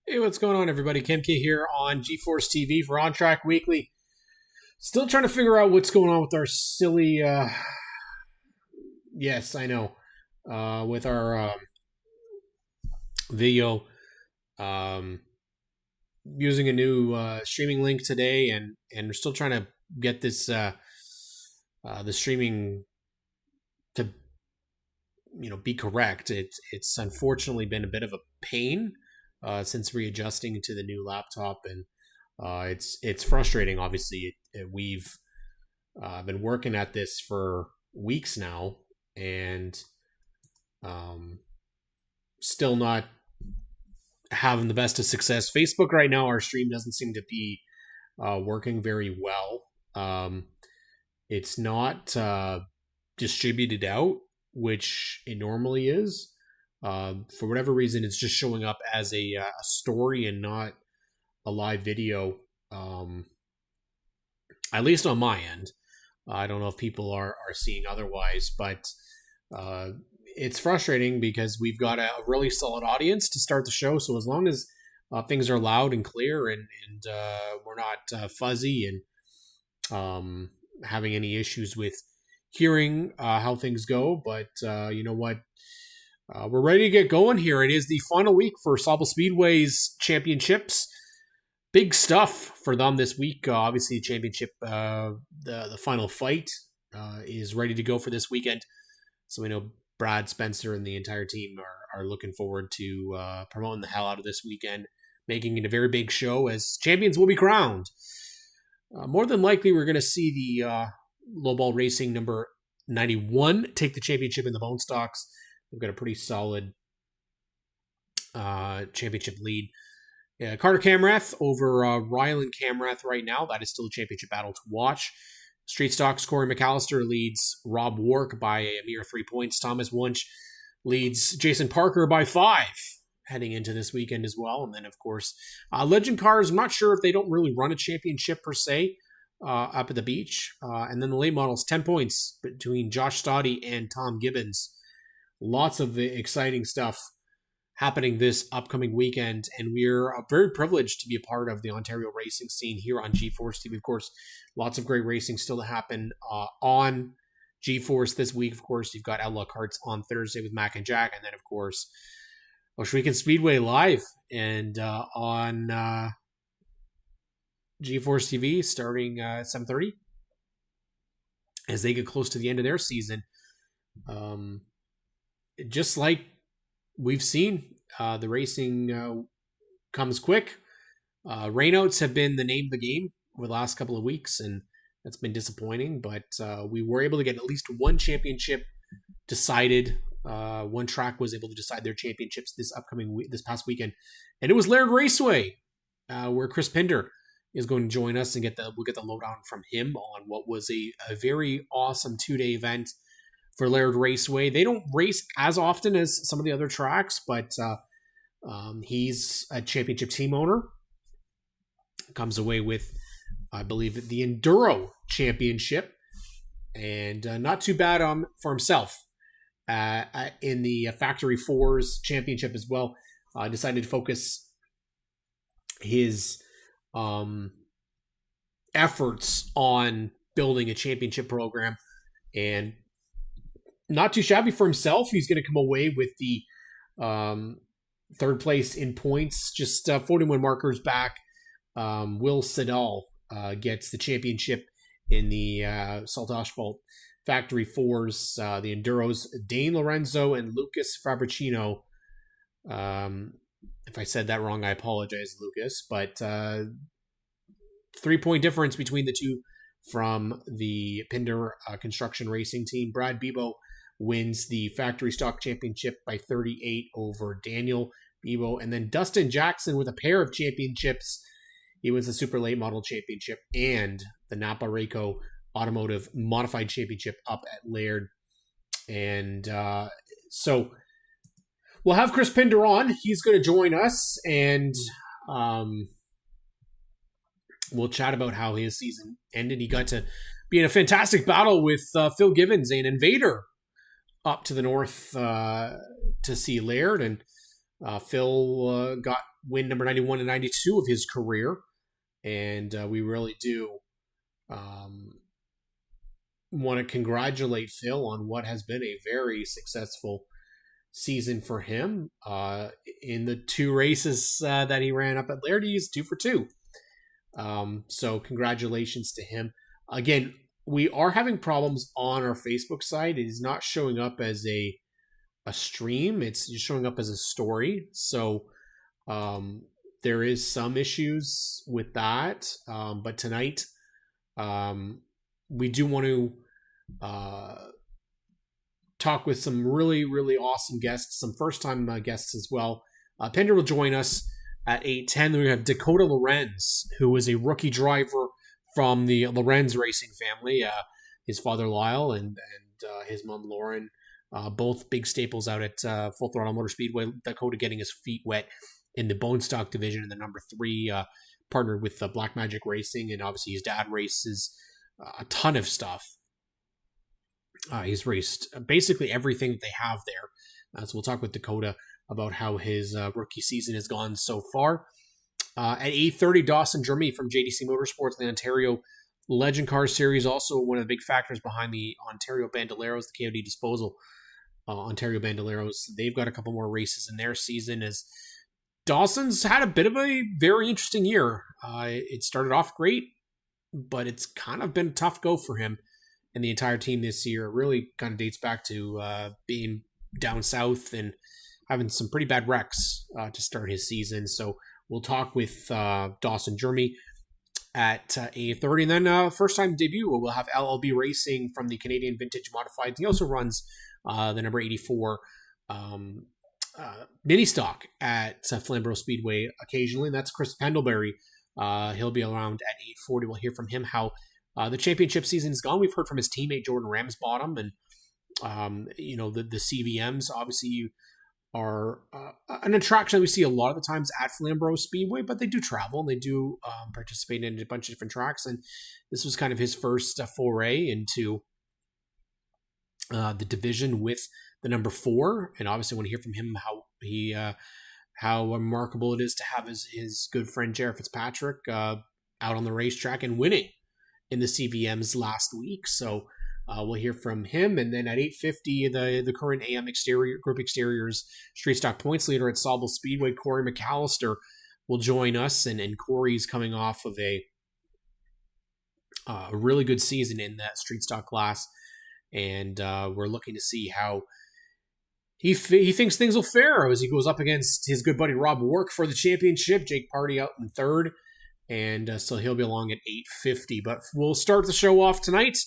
Hey, what's going on, everybody? Kemke here on GeForce TV for ONTrack Weekly. Still trying to figure out what's going on with our silly, yes, I know, with our video, um, using a new streaming link today, and we're still trying to get this the streaming to be correct. It's unfortunately been a bit of a pain since readjusting to the new laptop, and it's frustrating. Obviously, we've been working at this for weeks now, and still not having the best of success. Facebook right now, our stream doesn't seem to be working very well. It's not distributed out, which it normally is. For whatever reason, it's just showing up as a story and not a live video, at least on my end. I don't know if people are seeing otherwise, but it's frustrating because we've got a really solid audience to start the show. So as long as things are loud and clear, and we're not fuzzy and having any issues with hearing how things go, but you know what? We're ready to get going here. It is the final week for Sauble Speedway's championships. Big stuff for them this week. Obviously, championship, the final fight is ready to go for this weekend. So we know Brad Spencer and the entire team are looking forward to promoting the hell out of this weekend, making it a very big show as champions will be crowned. More than likely, we're going to see the lowball racing number 91 take the championship in the Bone Stocks. We've got a pretty solid championship lead. Carter Camrath over Rylan Camrath right now. That is still a championship battle to watch. Street Stocks, Corey McAllister leads Rob Wark by a mere 3 points. Thomas Wunsch leads Jason Parker by 5 heading into this weekend as well. And then, of course, Legend Cars, I'm not sure if they don't really run a championship per se up at the beach. And then the late models, 10 points between Josh Stoddy and Tom Gibbons. Lots of exciting stuff happening this upcoming weekend, and we're very privileged to be a part of the Ontario racing scene here on GeForce TV. Of course, lots of great racing still to happen on GeForce this week. Of course, you've got Outlaw Karts on Thursday with Mac and Jack, and then, of course, Oshweekend Speedway live and on GeForce TV starting at 7:30 as they get close to the end of their season. Just like we've seen, the racing comes quick. Rainouts have been the name of the game over the last couple of weeks, and that's been disappointing. But we were able to get at least one championship decided. ONTrack was able to decide their championships this past weekend, and it was Laird Raceway, where Chris Pinder is going to join us and we'll get the lowdown from him on what was a very awesome 2-day event for Laird Raceway. They don't race as often as some of the other tracks, but he's a championship team owner. Comes away with, I believe, the Enduro Championship, and not too bad for himself in the Factory Fours Championship as well. Decided to focus his efforts on building a championship program, and not too shabby for himself. He's going to come away with the third place in points, just 41 markers back. Will Siddall gets the championship in the Salt Asphalt Factory Fours. The Enduros, Dane Lorenzo and Lucas Fabricino. If I said that wrong, I apologize, Lucas. But 3-point difference between the two from the Pinder Construction Racing Team. Brad Bebo wins the Factory Stock Championship by 38 over Daniel Bebo. And then Dustin Jackson with a pair of championships. He wins the Super Late Model Championship and the Napa Rayco Automotive Modified Championship up at Laird. And so we'll have Chris Pinder on. He's going to join us, and we'll chat about how his season ended. He got to be in a fantastic battle with Phil Givens, an invader, up to the north to see Laird, and Phil got win number 91 and 92 of his career. And we really do want to congratulate Phil on what has been a very successful season for him. In the 2 races that he ran up at Laird, he's 2 for 2. So congratulations to him. Again, we are having problems on our Facebook site. It is not showing up as a stream. It's just showing up as a story. So there is some issues with that. But tonight, we do want to talk with some really, really awesome guests, some first-time guests as well. Pender will join us at 8:10. Then we have Dakota Lorenz, who is a rookie driver from the Lorenz racing family. His father Lyle and his mom Lauren, both big staples out at Full Throttle Motor Speedway. Dakota getting his feet wet in the bone stock division in the number 3, partnered with Black Magic Racing, and obviously his dad races a ton of stuff. He's raced basically everything that they have there. So we'll talk with Dakota about how his rookie season has gone so far. At 8:30, Dawson Jeremy from JDC Motorsports, the Ontario Legend Car Series, also one of the big factors behind the Ontario Bandoleros, the KOD Disposal Ontario Bandoleros. They've got a couple more races in their season, as Dawson's had a bit of a very interesting year. It started off great, but it's kind of been a tough go for him and the entire team this year. It really kind of dates back to being down south and having some pretty bad wrecks to start his season. So we'll talk with Dawson Jeremy at 8:30. And then first time debut, we'll have LLB Racing from the Canadian Vintage Modified. He also runs the number 84 mini stock at Flamborough Speedway occasionally. And that's Chris Pendlebury. He'll be around at 8:40. We'll hear from him how the championship season is gone. We've heard from his teammate Jordan Ramsbottom, and the CVMs obviously are an attraction that we see a lot of the times at Flamborough Speedway, but they do travel and they do participate in a bunch of different tracks. And this was kind of his first foray into the division with the number 4. And obviously, want to hear from him how remarkable it is to have his good friend Jared Fitzpatrick out on the racetrack and winning in the CVMs last week. So we'll hear from him. And then at 8:50, the current AM Group Exteriors Street Stock Points leader at Sauble Speedway, Corey McAllister, will join us. And Corey's coming off of a really good season in that Street Stock class. And we're looking to see how he thinks things will fare as he goes up against his good buddy Rob Work for the championship. Jake Party out in 3rd. And so he'll be along at 8:50. But we'll start the show off tonight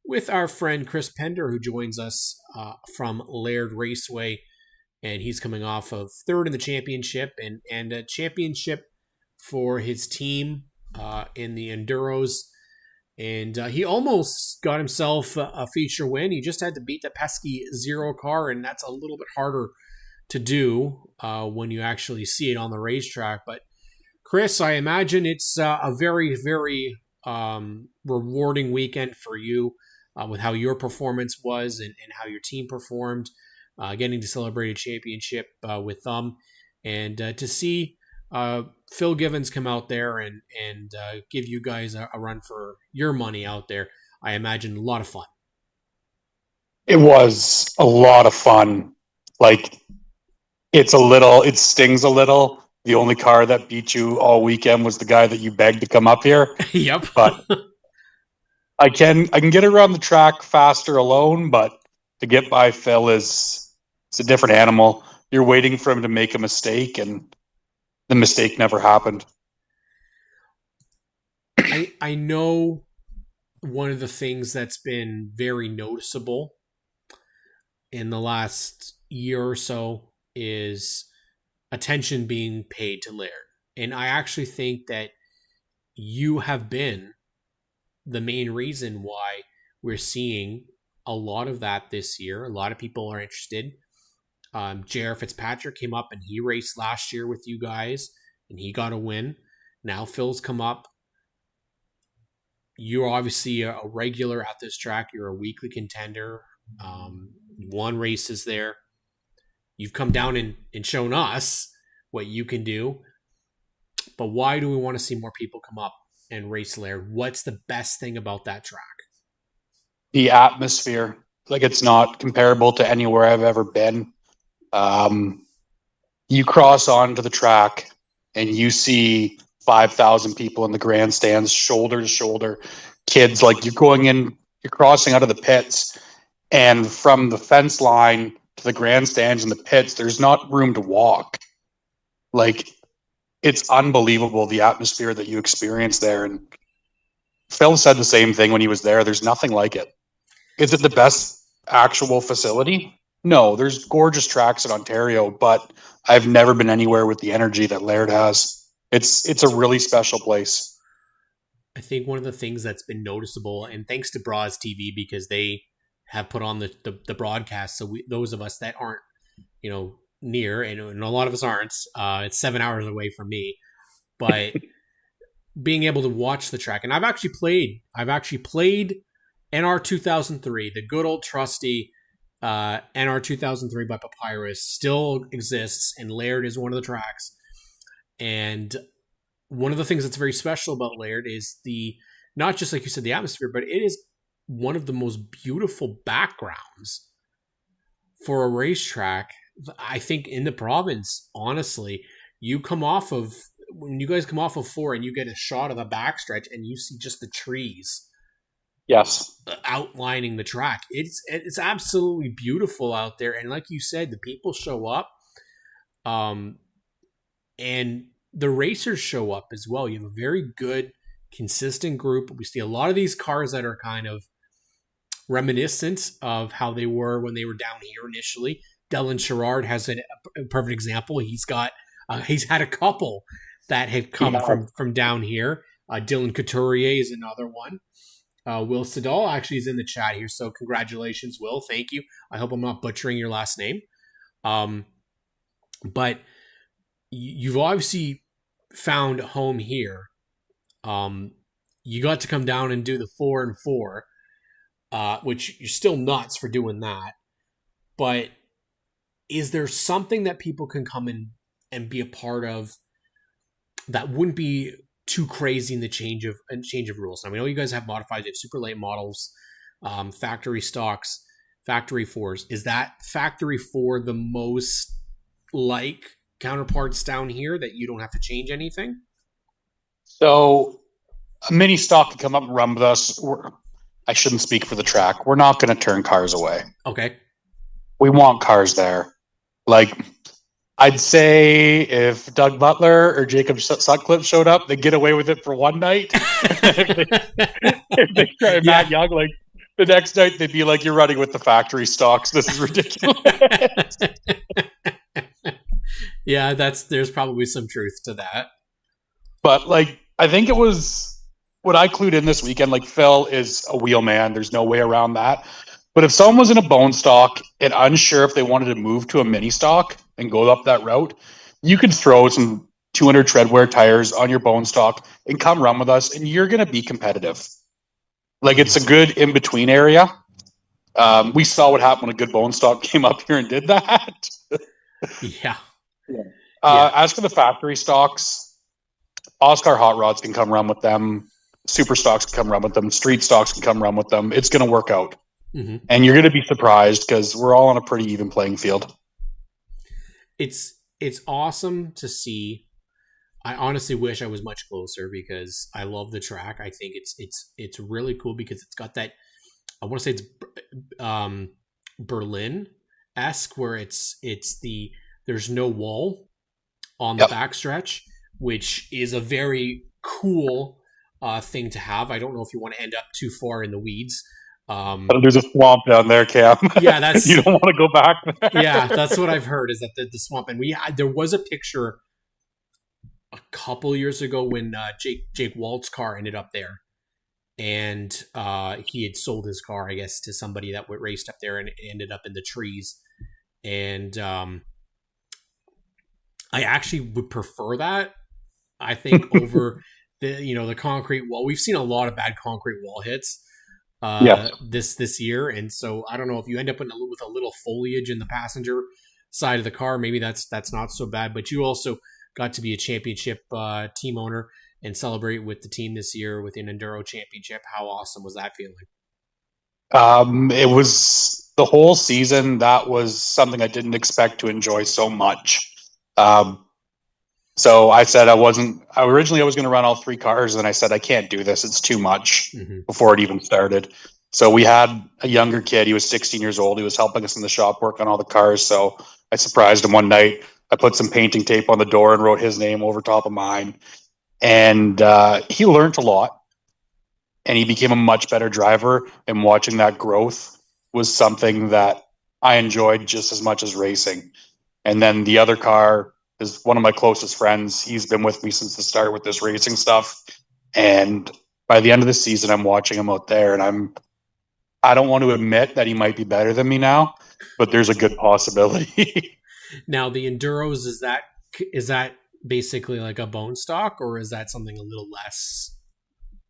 with our friend Chris Pender, who joins us from Laird Raceway. And he's coming off of 3rd in the championship and a championship for his team in the Enduros. And he almost got himself a feature win. He just had to beat the pesky 0 car, and that's a little bit harder to do when you actually see it on the racetrack. But Chris, I imagine it's a very, very rewarding weekend for you with how your performance was and how your team performed, getting to celebrate a championship with them, and to see Phil Givens come out there and give you guys a run for your money out there. I imagine a lot of fun. It was a lot of fun. Like, it stings a little. The only car that beat you all weekend was the guy that you begged to come up here. Yep. But I can get around the track faster alone, but to get by Phil it's a different animal. You're waiting for him to make a mistake, and the mistake never happened. I know one of the things that's been very noticeable in the last year or so is attention being paid to Laird. And I actually think that you have been the main reason why we're seeing a lot of that this year. A lot of people are interested. Jared Fitzpatrick came up and he raced last year with you guys and he got a win. Now Phil's come up. You're obviously a regular at this track. You're a weekly contender. You won races there. You've come down and shown us what you can do. But why do we want to see more people come up and race Laird? What's the best thing about that track? The atmosphere, like it's not comparable to anywhere I've ever been. You cross onto the track and you see 5,000 people in the grandstands, shoulder to shoulder, kids. Like you're crossing out of the pits, and from the fence line to the grandstands and the pits, there's not room to walk. Like, it's unbelievable the atmosphere that you experience there. And Phil said the same thing when he was there. There's nothing like it. Is it the best actual facility? No, there's gorgeous tracks in Ontario, but I've never been anywhere with the energy that Laird has. It's a really special place. I think one of the things that's been noticeable, and thanks to Bras TV because they have put on the broadcast, so those of us that aren't, near, and a lot of us aren't. It's 7 hours away from me, but being able to watch the track, and I've actually played NR 2003, the good old trusty NR 2003 by Papyrus still exists, and Laird is one of the tracks. And one of the things that's very special about Laird is not just like you said, the atmosphere, but it is one of the most beautiful backgrounds for a racetrack, I think, in the province. Honestly, when you guys come off of 4 and you get a shot of the backstretch and you see just the trees, yes, outlining the track, it's absolutely beautiful out there. And like you said, the people show up, and the racers show up as well. You have a very good, consistent group. We see a lot of these cars that are kind of reminiscent of how they were when they were down here initially. Dylan Sherrard has a perfect example. He's had a couple that have come from down here. Dylan Couturier is another one. Will Siddall actually is in the chat here, so congratulations, Will. Thank you. I hope I'm not butchering your last name. But you've obviously found a home here. You got to come down and do the 4 and 4, which you're still nuts for doing that. But is there something that people can come in and be a part of that wouldn't be too crazy in the change of rules? I mean, I know you guys have modified it, super late models, factory stocks, factory 4s. Is that factory 4 the most like counterparts down here that you don't have to change anything? So a mini stock can come up and run with us. I shouldn't speak for the track. We're not going to turn cars away. Okay. We want cars there. Like, I'd say if Doug Butler or Jacob Sutcliffe showed up, they'd get away with it for one night. if they try Matt Young, like the next night, they'd be like, "You're running with the factory stocks. This is ridiculous." Yeah, there's probably some truth to that. But like, I think it was what I clued in this weekend. Like, Phil is a wheel man. There's no way around that. But if someone was in a bone stock and unsure if they wanted to move to a mini stock and go up that route, you could throw some 200 treadwear tires on your bone stock and come run with us, and you're going to be competitive. Like, it's a good in-between area. We saw what happened when a good bone stock came up here and did that. Yeah. As for the factory stocks, Oscar Hot Rods can come run with them. Super stocks can come run with them. Street stocks can come run with them. It's going to work out. Mm-hmm. And you're going to be surprised because we're all on a pretty even playing field. It's awesome to see. I honestly wish I was much closer because I love the track. I think it's really cool because it's got that, I want to say it's Berlin-esque, where there's no wall on the backstretch, which is a very cool thing to have. I don't know if you want to end up too far in the weeds. There's a swamp down there, Cam. Yeah, you don't want to go back there. Yeah, that's what I've heard, is that the swamp. And there was a picture a couple years ago when Jake Walt's car ended up there, and he had sold his car, I guess, to somebody that raced up there, and it ended up in the trees. And I actually would prefer that, I think, over the concrete wall. We've seen a lot of bad concrete wall hits this year, and so I don't know if you end up with a little foliage in the passenger side of the car, maybe that's not so bad. But you also got to be a championship team owner and celebrate with the team this year with an enduro championship. How awesome was that feeling? It was the whole season. That was something I didn't expect to enjoy so much. Um, so I said originally I was going to run all 3 cars, and I said, I can't do this. It's too much Mm-hmm. before it even started. So we had a younger kid. He was 16 years old. He was helping us in the shop work on all the cars. So I surprised him one night. I put some painting tape on the door and wrote his name over top of mine. And he learned a lot, and he became a much better driver. And watching that growth was something that I enjoyed just as much as racing. And then the other car is one of my closest friends. He's been with me since the start with this racing stuff. And by the end of the season, I'm watching him out there, and I don't want to admit that he might be better than me now, but there's a good possibility. Now the enduros, is that basically like a bone stock, or is that something a little less?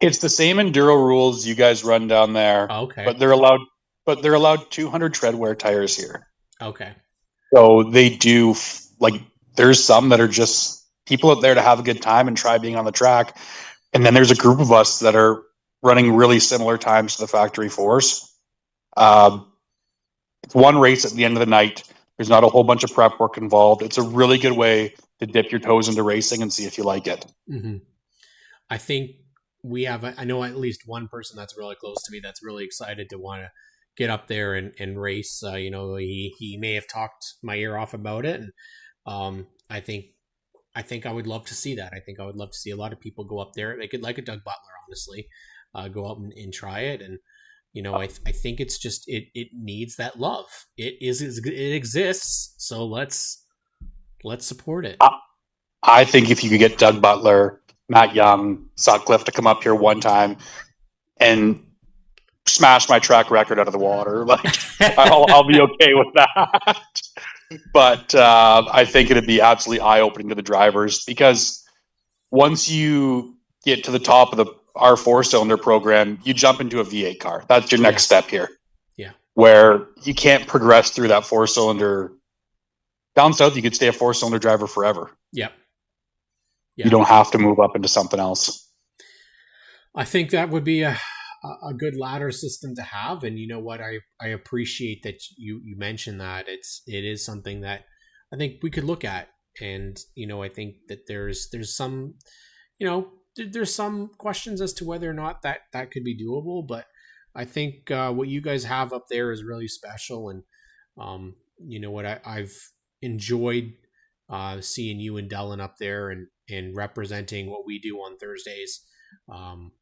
It's the same enduro rules you guys run down there, Oh, okay. but they're allowed 200 tread wear tires here. Okay. So they do there's some that are just people out there to have a good time and try being on the track, and then there's a group of us that are running really similar times to the factory fours. It's one race at the end of the night. There's not a whole bunch of prep work involved. It's a really good way to dip your toes into racing and see if you like it. Mm-hmm. I think I know at least one person that's really close to me that's really excited to want to get up there and race. He may have talked my ear off about it. And I think I would love to see that. I think I would love to see a lot of people go up there. They could, like a Doug Butler, honestly, go out and try it. And, I think it's just, it needs that love. It exists. So let's support it. I think if you could get Doug Butler, Matt Young, Sutcliffe to come up here one time and smash my track record out of the water, I'll be okay with that. But I think it'd be absolutely eye-opening to the drivers, because once you get to the top of our 4-cylinder program, you jump into a V8 car. That's your next step here. Yeah. Where you can't progress through that 4-cylinder. Down south, you could stay a 4-cylinder driver forever. Yep. You don't have to move up into something else. I think that would be a good ladder system to have. And you know what? I appreciate that you mentioned that. It is something that I think we could look at. And, I think that there's some, there's some questions as to whether or not that could be doable. But I think what you guys have up there is really special. And, I've enjoyed seeing you and Dylan up there and representing what we do on Thursdays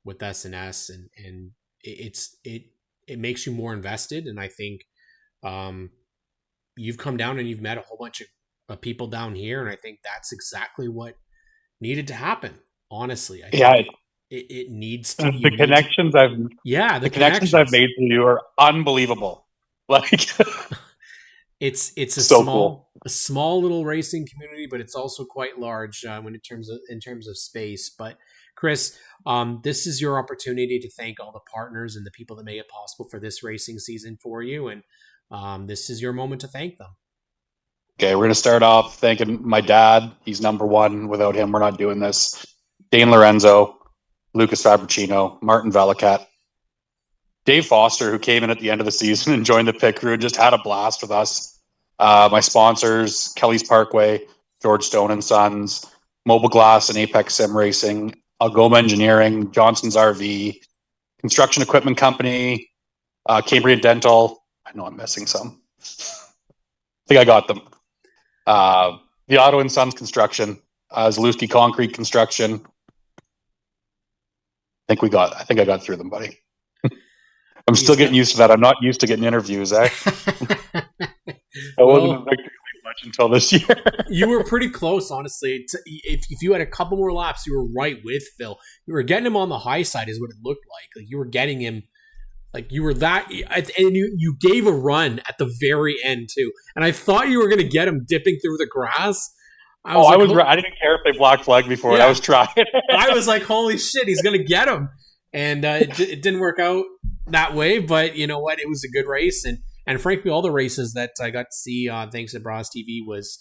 with SNS, and it makes you more invested. And I think you've come down and you've met a whole bunch of people down here, and I think that's exactly what needed to happen. Honestly, I think it needs to. The connections I've made with you are unbelievable. It's a so small cool. A small little racing community, but it's also quite large in terms of space. But Chris, this is your opportunity to thank all the partners and the people that made it possible for this racing season for you, and this is your moment to thank them. Okay, we're going to start off thanking my dad. He's number one. Without him, we're not doing this. Dane Lorenzo, Lucas Fabricino, Martin Velikat, Dave Foster, who came in at the end of the season and joined the pit crew and just had a blast with us. My sponsors, Kelly's Parkway, George Stone and Sons, Mobile Glass and Apex Sim Racing, Algoma Engineering, Johnson's RV, Construction Equipment Company, Cambrian Dental. I know I'm missing some. I think I got them. The Otto and Sons Construction, Zalewski Concrete Construction. I think I got through them, buddy. I'm still getting used to that. I'm not used to getting interviews, eh? I wasn't a victory much until this year. You were pretty close, honestly. If you had a couple more laps, you were right with Phil. You were getting him on the high side, is what it looked like. Like you were getting him, like you were that, and you gave a run at the very end too. And I thought you were going to get him dipping through the grass. I didn't care if they black flagged before. Yeah. I was trying. I was like, holy shit, he's going to get him. And it didn't work out that way, but you know what? It was a good race, and and frankly, all the races that I got to see thanks to Bros TV was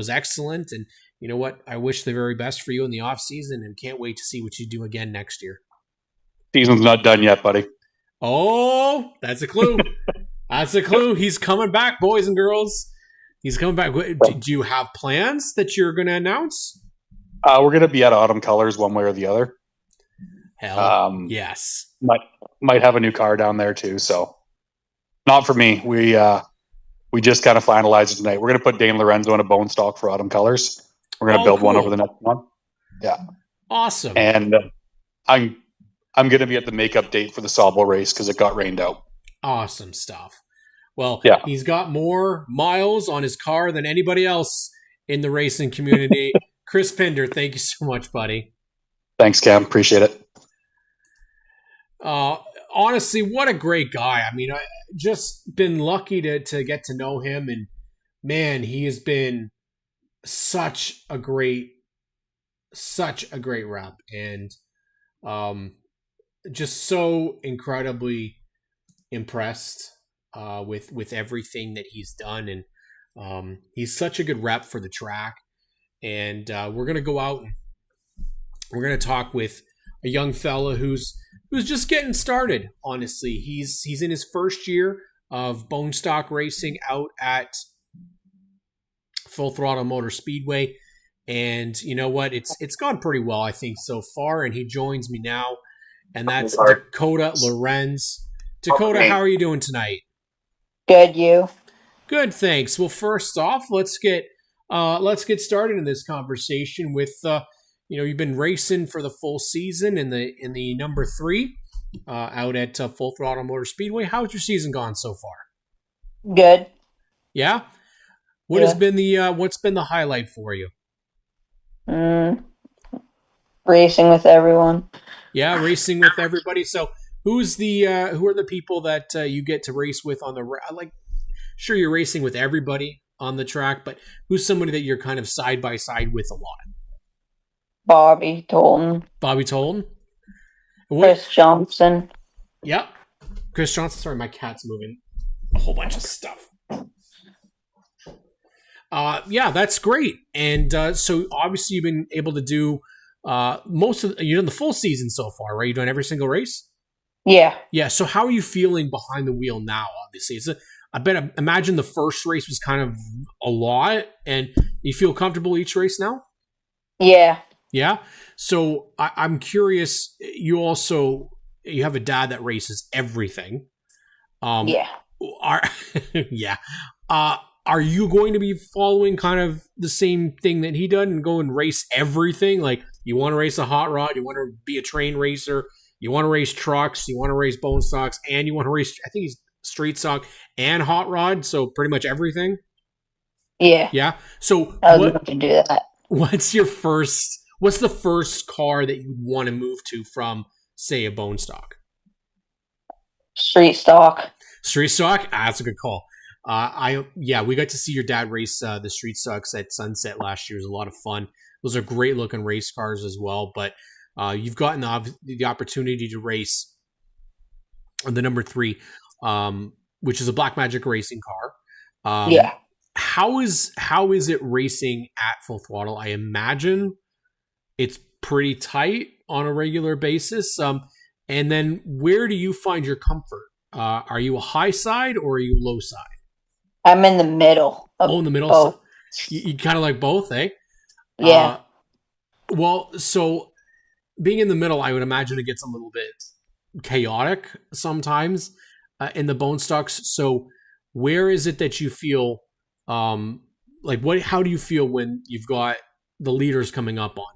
excellent. And you know what? I wish the very best for you in the off season, and can't wait to see what you do again next year. Season's not done yet, buddy. Oh, that's a clue. That's a clue. He's coming back, boys and girls. He's coming back. Do you have plans that you're going to announce? We're going to be at Autumn Colors one way or the other. Hell, yes. Might have a new car down there too. So, not for me. We just kind of finalized it tonight. We're going to put Dane Lorenzo in a bone stock for Autumn Colors. We're going to build one over the next one. Yeah. Awesome. And I'm going to be at the makeup date for the Sawbo race because it got rained out. Awesome stuff. Well, yeah. He's got more miles on his car than anybody else in the racing community. Chris Pinder, thank you so much, buddy. Thanks, Cam. Appreciate it. Honestly, what a great guy. I mean, I just been lucky to get to know him, and man, he has been such a great rep, and just so incredibly impressed with everything that he's done, and he's such a good rep for the track. And we're gonna go out and we're gonna talk with a young fella who's just getting started. Honestly, he's in his first year of bone stock racing out at Full Throttle Motor Speedway, and you know what? It's gone pretty well, I think, so far. And he joins me now, and that's Dakota Lorenz. Dakota, how are you doing tonight? Good, you? Good, thanks. Well, first off, let's get started in this conversation with you've been racing for the full season in the number 3 out at Full Throttle Motor Speedway. How's your season gone so far? Good. Yeah. What's been the highlight for you? Racing with everyone. Yeah, racing with everybody. So who are the people that you get to race with on the sure, you're racing with everybody on the track, but who's somebody that you're kind of side by side with a lot? Bobby Tolton. Chris Johnson. Yep. Chris Johnson. Sorry, my cat's moving a whole bunch of stuff. Yeah, that's great. And so obviously you've been able to do you've done the full season so far, right? You've done every single race? Yeah. Yeah. So how are you feeling behind the wheel now? Obviously, imagine the first race was kind of a lot, and you feel comfortable each race now? Yeah. Yeah. So I'm curious. You have a dad that races everything. Yeah. Are you going to be following kind of the same thing that he did and go and race everything? Like, you want to race a hot rod, you want to be a train racer, you want to race trucks, you want to race bone stocks, and you want to race, I think he's street stock and hot rod, so pretty much everything? Yeah. Yeah. So I would love to do that. What's the first car that you want to move to from, say, a bone stock? Street stock. Street stock? That's a good call. We got to see your dad race the street stocks at Sunset last year. It was a lot of fun. Those are great looking race cars as well. But you've gotten the opportunity to race the number 3, which is a Black Magic racing car. Yeah. How is it racing at Full Throttle? I imagine it's pretty tight on a regular basis. And then where do you find your comfort? Are you a high side or are you low side? I'm in the middle. In the middle. Both. You kind of like both, eh? Yeah. So being in the middle, I would imagine it gets a little bit chaotic sometimes in the bone stocks. So where is it that you feel how do you feel when you've got the leaders coming up on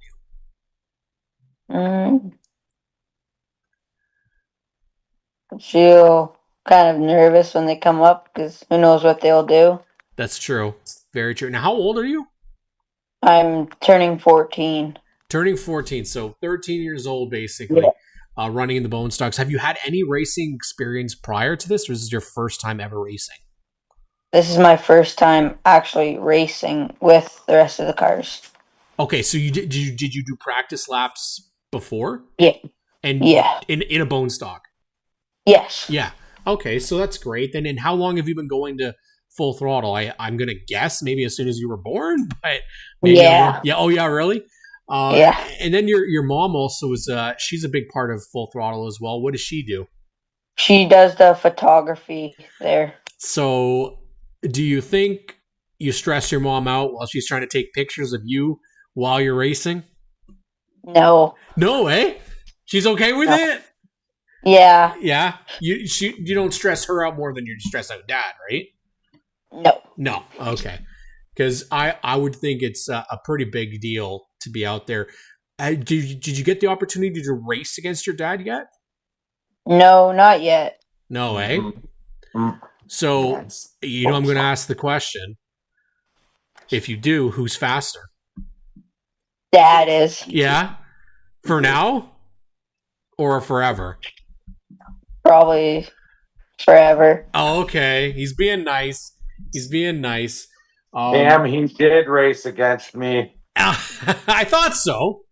you? I feel kind of nervous when they come up because who knows what they'll do. That's true. Very true. Now, how old are you? I'm turning 14. Turning 14, so 13 years old, basically, running in the bone stocks. Have you had any racing experience prior to this, or is this your first time ever racing? This is my first time actually racing with the rest of the cars. Okay, so did you do practice laps before? Yeah. And in a bone stock? Yes. Yeah. Okay, so that's great. Then, and how long have you been going to Full Throttle? I'm gonna guess maybe as soon as you were born, but maybe I'm wrong. Yeah. Yeah. Oh, yeah. Really? Uh, Yeah. and then your mom also is she's a big part of Full Throttle as well. What does she do? She does the photography there. So, do you think you stress your mom out while she's trying to take pictures of you while you're racing? No. No, eh? She's okay with No. it. Yeah. Yeah. You don't stress her out more than you stress out dad, right? No. No. Okay. Because I would think it's a pretty big deal to be out there. Did you get the opportunity to race against your dad yet? No, not yet. No, eh? So, I'm going to ask the question. If you do, who's faster? Dad is. Yeah? For now? Or forever? Probably forever. Oh, okay. He's being nice. He's being nice. Damn, he did race against me. I thought so.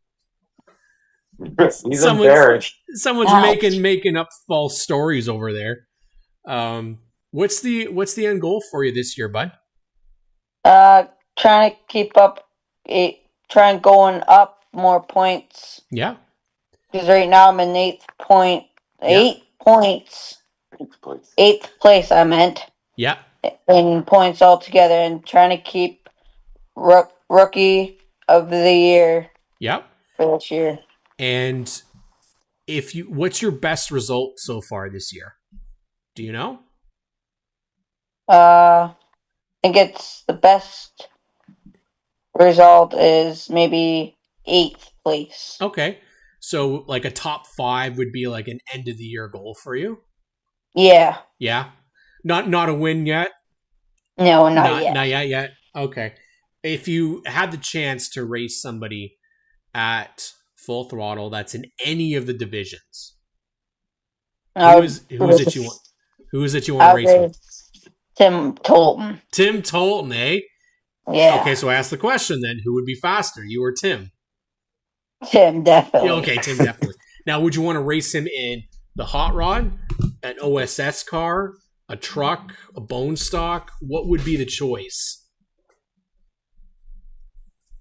He's embarrassed. Someone's Ouch. making up false stories over there. What's the end goal for you this year, bud? Trying to keep up, trying going up more points. Yeah. Because right now I'm in eighth point, Yeah. 8 points, eighth place. I meant Yeah. in points altogether, and trying to keep rookie of the year Yeah. for this year. And what's your best result so far this year? Do you know? I think it's the best result is maybe eighth place. Okay. So like a top 5 would be like an end of the year goal for you? Yeah. Yeah. Not a win yet? No, not yet. Not yet. Okay. If you had the chance to race somebody at Full Throttle that's in any of the divisions, who is it you want? Who is it you want to race with? Tim Tolton. Tim Tolton, eh? Yeah. Okay, so I asked the question then: who would be faster, you or Tim? Tim, definitely. Yeah, okay, Tim, definitely. Now, would you want to race him in the hot rod, an OSS car, a truck, a bone stock? What would be the choice?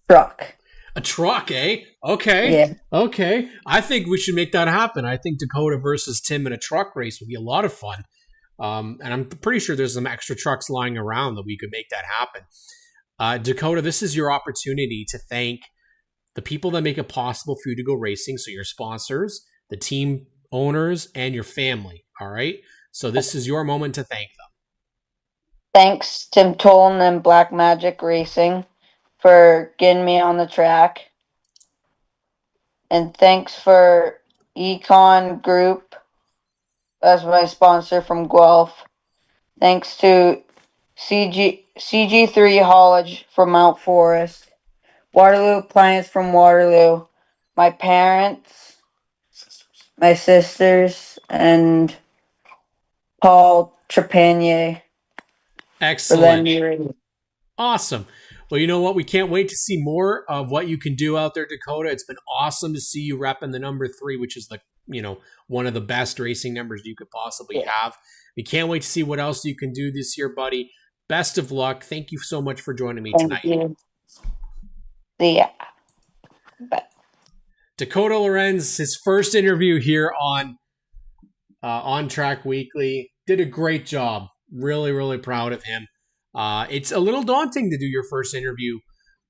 Truck. A truck, eh? Okay. Yeah. Okay. I think we should make that happen. I think Dakota versus Tim in a truck race would be a lot of fun. And I'm pretty sure there's some extra trucks lying around that we could make that happen. Dakota, this is your opportunity to thank the people that make it possible for you to go racing. So your sponsors, the team owners, and your family. All right. So this is your moment to thank them. Thanks, Tim Tolton and Black Magic Racing, for getting me on the track. And thanks for Econ Group as my sponsor from Guelph. Thanks to CG3 Haulage from Mount Forest. Waterloo Appliance from Waterloo. My parents, my sisters, and Paul Trepanier. Excellent. Awesome. Well, you know what? We can't wait to see more of what you can do out there, Dakota. It's been awesome to see you repping the number 3, which is one of the best racing numbers you could possibly have. We can't wait to see what else you can do this year, buddy. Best of luck. Thank you so much for joining me tonight. You. Yeah. Dakota Lorenz, his first interview here on ONTrack Weekly, did a great job. Really, really proud of him. It's a little daunting to do your first interview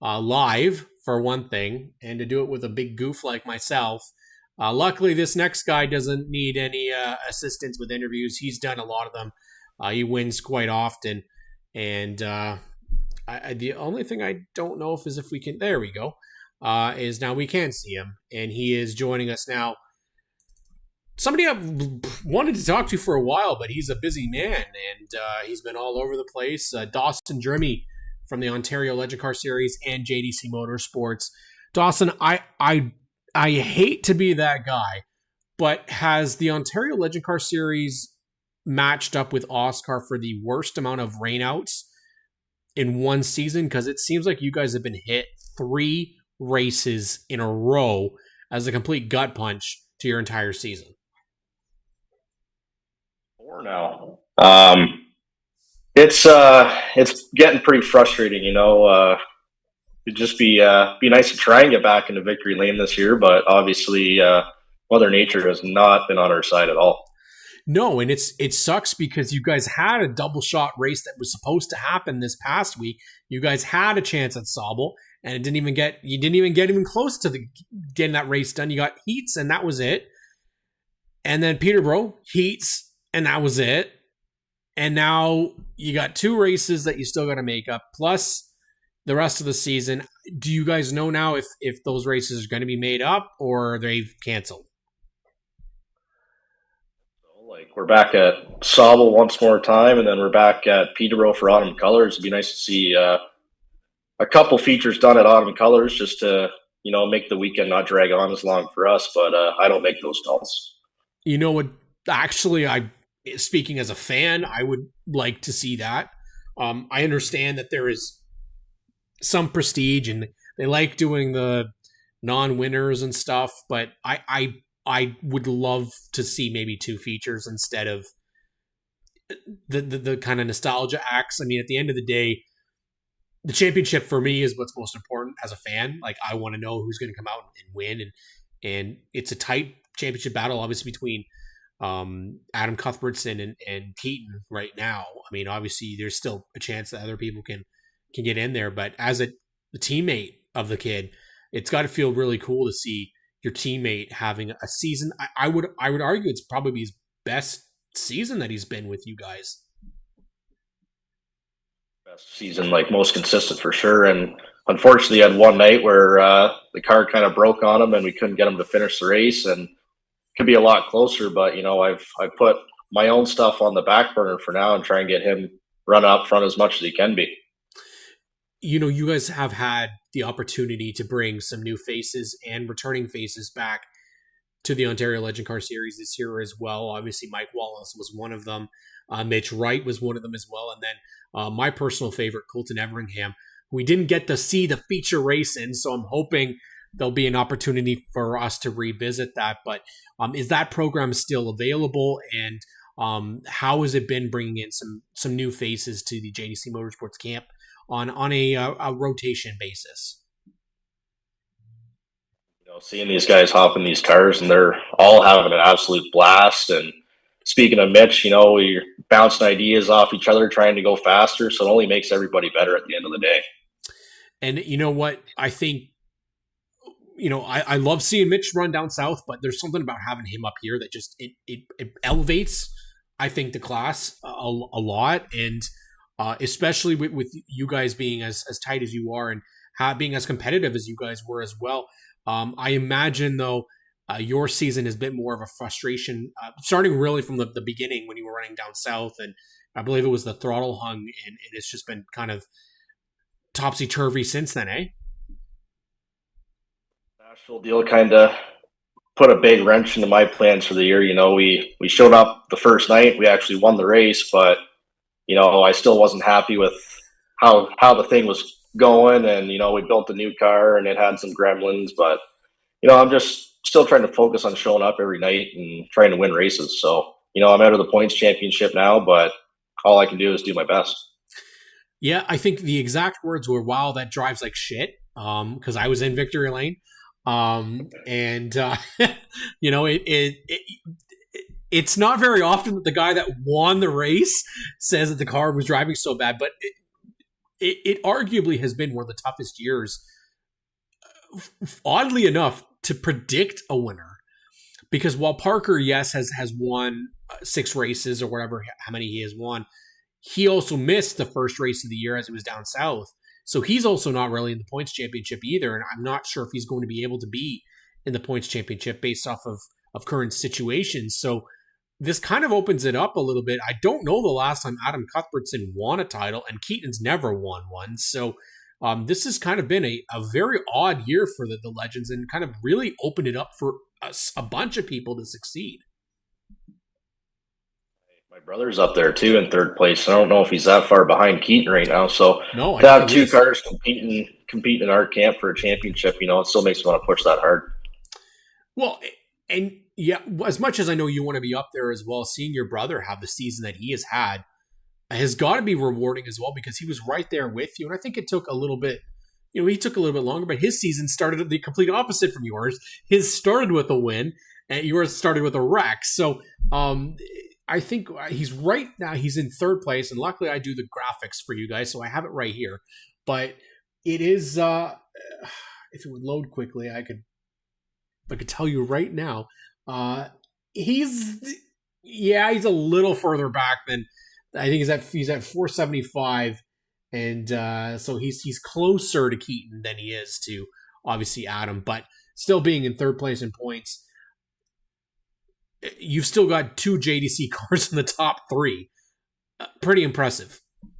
live, for one thing, and to do it with a big goof like myself. Luckily, this next guy doesn't need any assistance with interviews. He's done a lot of them. He wins quite often. And the only thing I don't know is if we can... There we go. Is now we can see him. And he is joining us now. Somebody I've wanted to talk to for a while, but he's a busy man, and he's been all over the place. Dawson Drimmy from the Ontario Legend Car Series and JDC Motorsports. Dawson, I hate to be that guy, but has the Ontario Legend Car Series matched up with Oscar for the worst amount of rainouts in one season? Because it seems like you guys have been hit 3 races in a row as a complete gut punch to your entire season. 4 now. It's getting pretty frustrating, It'd just be nice to try and get back into victory lane this year, but obviously Mother Nature has not been on our side at all. No, and it sucks because you guys had a double shot race that was supposed to happen this past week. You guys had a chance at Sauble, and you didn't even get even close to getting that race done. You got heats, and that was it. And then Peterborough heats, and that was it. And now you got 2 races that you still got to make up, plus the rest of the season. Do you guys know now if those races are going to be made up or they've canceled? We're back at Sauble once more time, and then we're back at Peterborough for Autumn Colors. It'd be nice to see a couple features done at Autumn Colors just to, make the weekend not drag on as long for us, but I don't make those calls. You know what? Actually, speaking as a fan, I would like to see that. I understand that there is some prestige and they like doing the non-winners and stuff, but I would love to see maybe 2 features instead of the kind of nostalgia acts. I mean, at the end of the day, the championship for me is what's most important as a fan. Like, I want to know who's going to come out and win, and it's a tight championship battle, obviously, between Adam Cuthbertson and Keaton right now. I mean, obviously, there's still a chance that other people can get in there, but as the teammate of the kid, it's got to feel really cool to see your teammate having a season. I would argue it's probably his best season that he's been with you guys. Best season, most consistent for sure. And unfortunately, he had one night where the car kind of broke on him and we couldn't get him to finish the race, and could be a lot closer. But I've put my own stuff on the back burner for now and try and get him run up front as much as he can be. You guys have had the opportunity to bring some new faces and returning faces back to the Ontario Legend Car Series this year as well. Obviously, Mike Wallace was one of them. Mitch Wright was one of them as well. And then my personal favorite, Colton Everingham. We didn't get to see the feature race in, so I'm hoping there'll be an opportunity for us to revisit that. But is that program still available? And how has it been bringing in some new faces to the JDC Motorsports camp on a rotation basis? Seeing these guys hop in these cars and they're all having an absolute blast. And speaking of Mitch, we're bouncing ideas off each other, trying to go faster. So it only makes everybody better at the end of the day. And you know what? I think, I love seeing Mitch run down south, but there's something about having him up here that just it elevates, I think, the class a lot. And especially with you guys being as tight as you are and being as competitive as you guys were as well. I imagine, though, your season has been more of a frustration, starting really from the beginning when you were running down south. And I believe it was the throttle hung, and it's just been kind of topsy-turvy since then, eh? Nashville deal kind of put a big wrench into my plans for the year. We showed up the first night. We actually won the race, but, I still wasn't happy with how the thing was going. And, we built a new car and it had some gremlins, but, I'm just still trying to focus on showing up every night and trying to win races. So, I'm out of the points championship now, but all I can do is do my best. Yeah, I think the exact words were, "Wow, that drives like shit," because I was in victory lane. It's not very often that the guy that won the race says that the car was driving so bad, but it arguably has been one of the toughest years, oddly enough, to predict a winner. Because while Parker, yes, has won 6 races or whatever, how many he has won, he also missed the first race of the year as he was down south. So he's also not really in the points championship either, and I'm not sure if he's going to be able to be in the points championship based off of current situations. So this kind of opens it up a little bit. I don't know the last time Adam Cuthbertson won a title, and Keaton's never won one. So this has kind of been a very odd year for the Legends, and kind of really opened it up for a bunch of people to succeed. My brother's up there too in third place. I don't know if he's that far behind Keaton right now. So no, to have 2 cars competing in our camp for a championship, it still makes me want to push that hard. Well, and Yeah, as much as I know you want to be up there as well, seeing your brother have the season that he has got to be rewarding as well, because he was right there with you. And I think it took a little bit, he took a little bit longer, but his season started the complete opposite from yours. His started with a win, and yours started with a wreck. So I think he's right now. He's in third place, and luckily I do the graphics for you guys, so I have it right here. But it is, if it would load quickly, I could tell you right now. He's a little further back than I think he's at 475, and so he's closer to Keaton than he is to obviously Adam, but still being in third place in points. You've still got 2 JDC cars in the top 3. Pretty impressive. It's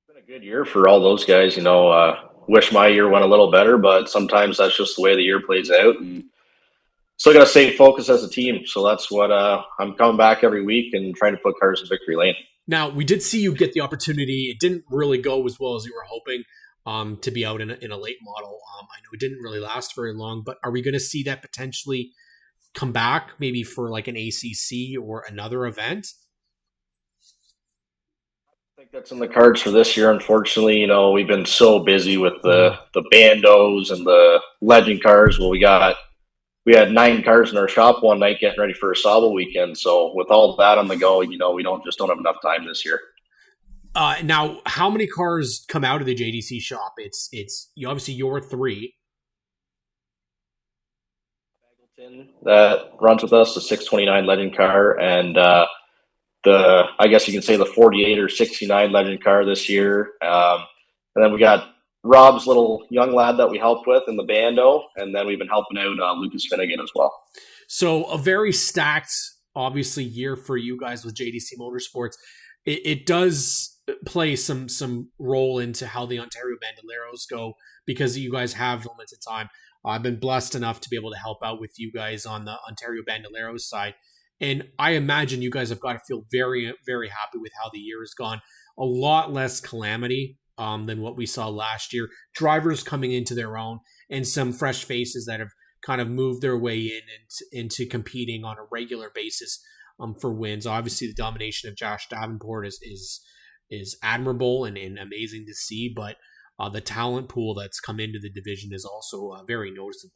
been a good year for all those guys. Wish my year went a little better, but sometimes that's just the way the year plays out. And still got to stay focused as a team. So that's what I'm coming back every week and trying to put cars in victory lane. Now, we did see you get the opportunity. It didn't really go as well as you were hoping to be out in a late model. I know it didn't really last very long, but are we going to see that potentially come back maybe for like an ACC or another event? I think that's in the cards for this year. Unfortunately, we've been so busy with the bandos and the legend cars. Well, we had 9 cars in our shop one night getting ready for a Sabo weekend. So with all that on the go, we don't have enough time this year. Now, how many cars come out of the JDC shop? It's obviously your 3. That runs with us, the 629 legend car, and I guess you can say the 48 or 69 legend car this year. And then we got Rob's little young lad that we helped with in the bando, and then we've been helping out Lucas Finnegan as well. So a very stacked, obviously, year for you guys with JDC Motorsports. It does play some role into how the Ontario Bandoleros go, because you guys have limited time. I've been blessed enough to be able to help out with you guys on the Ontario Bandoleros side. And I imagine you guys have got to feel very, very happy with how the year has gone. A lot less calamity than what we saw last year. Drivers coming into their own, and some fresh faces that have kind of moved their way in and into competing on a regular basis for wins. Obviously, the domination of Josh Davenport is admirable and amazing to see, but the talent pool that's come into the division is also very noticeable.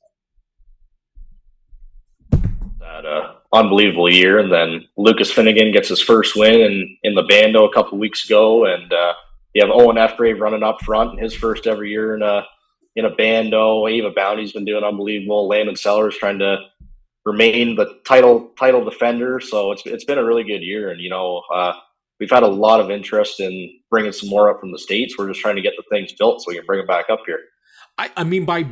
That unbelievable year, and then Lucas Finnegan gets his first win in the bando a couple weeks ago, and you have Owen F-Brave running up front in his first ever year in a bando. Ava Bounty's been doing unbelievable. Landon Sellers trying to remain the title defender. So it's been a really good year, and we've had a lot of interest in bringing some more up from the States. We're just trying to get the things built so we can bring them back up here. I mean, by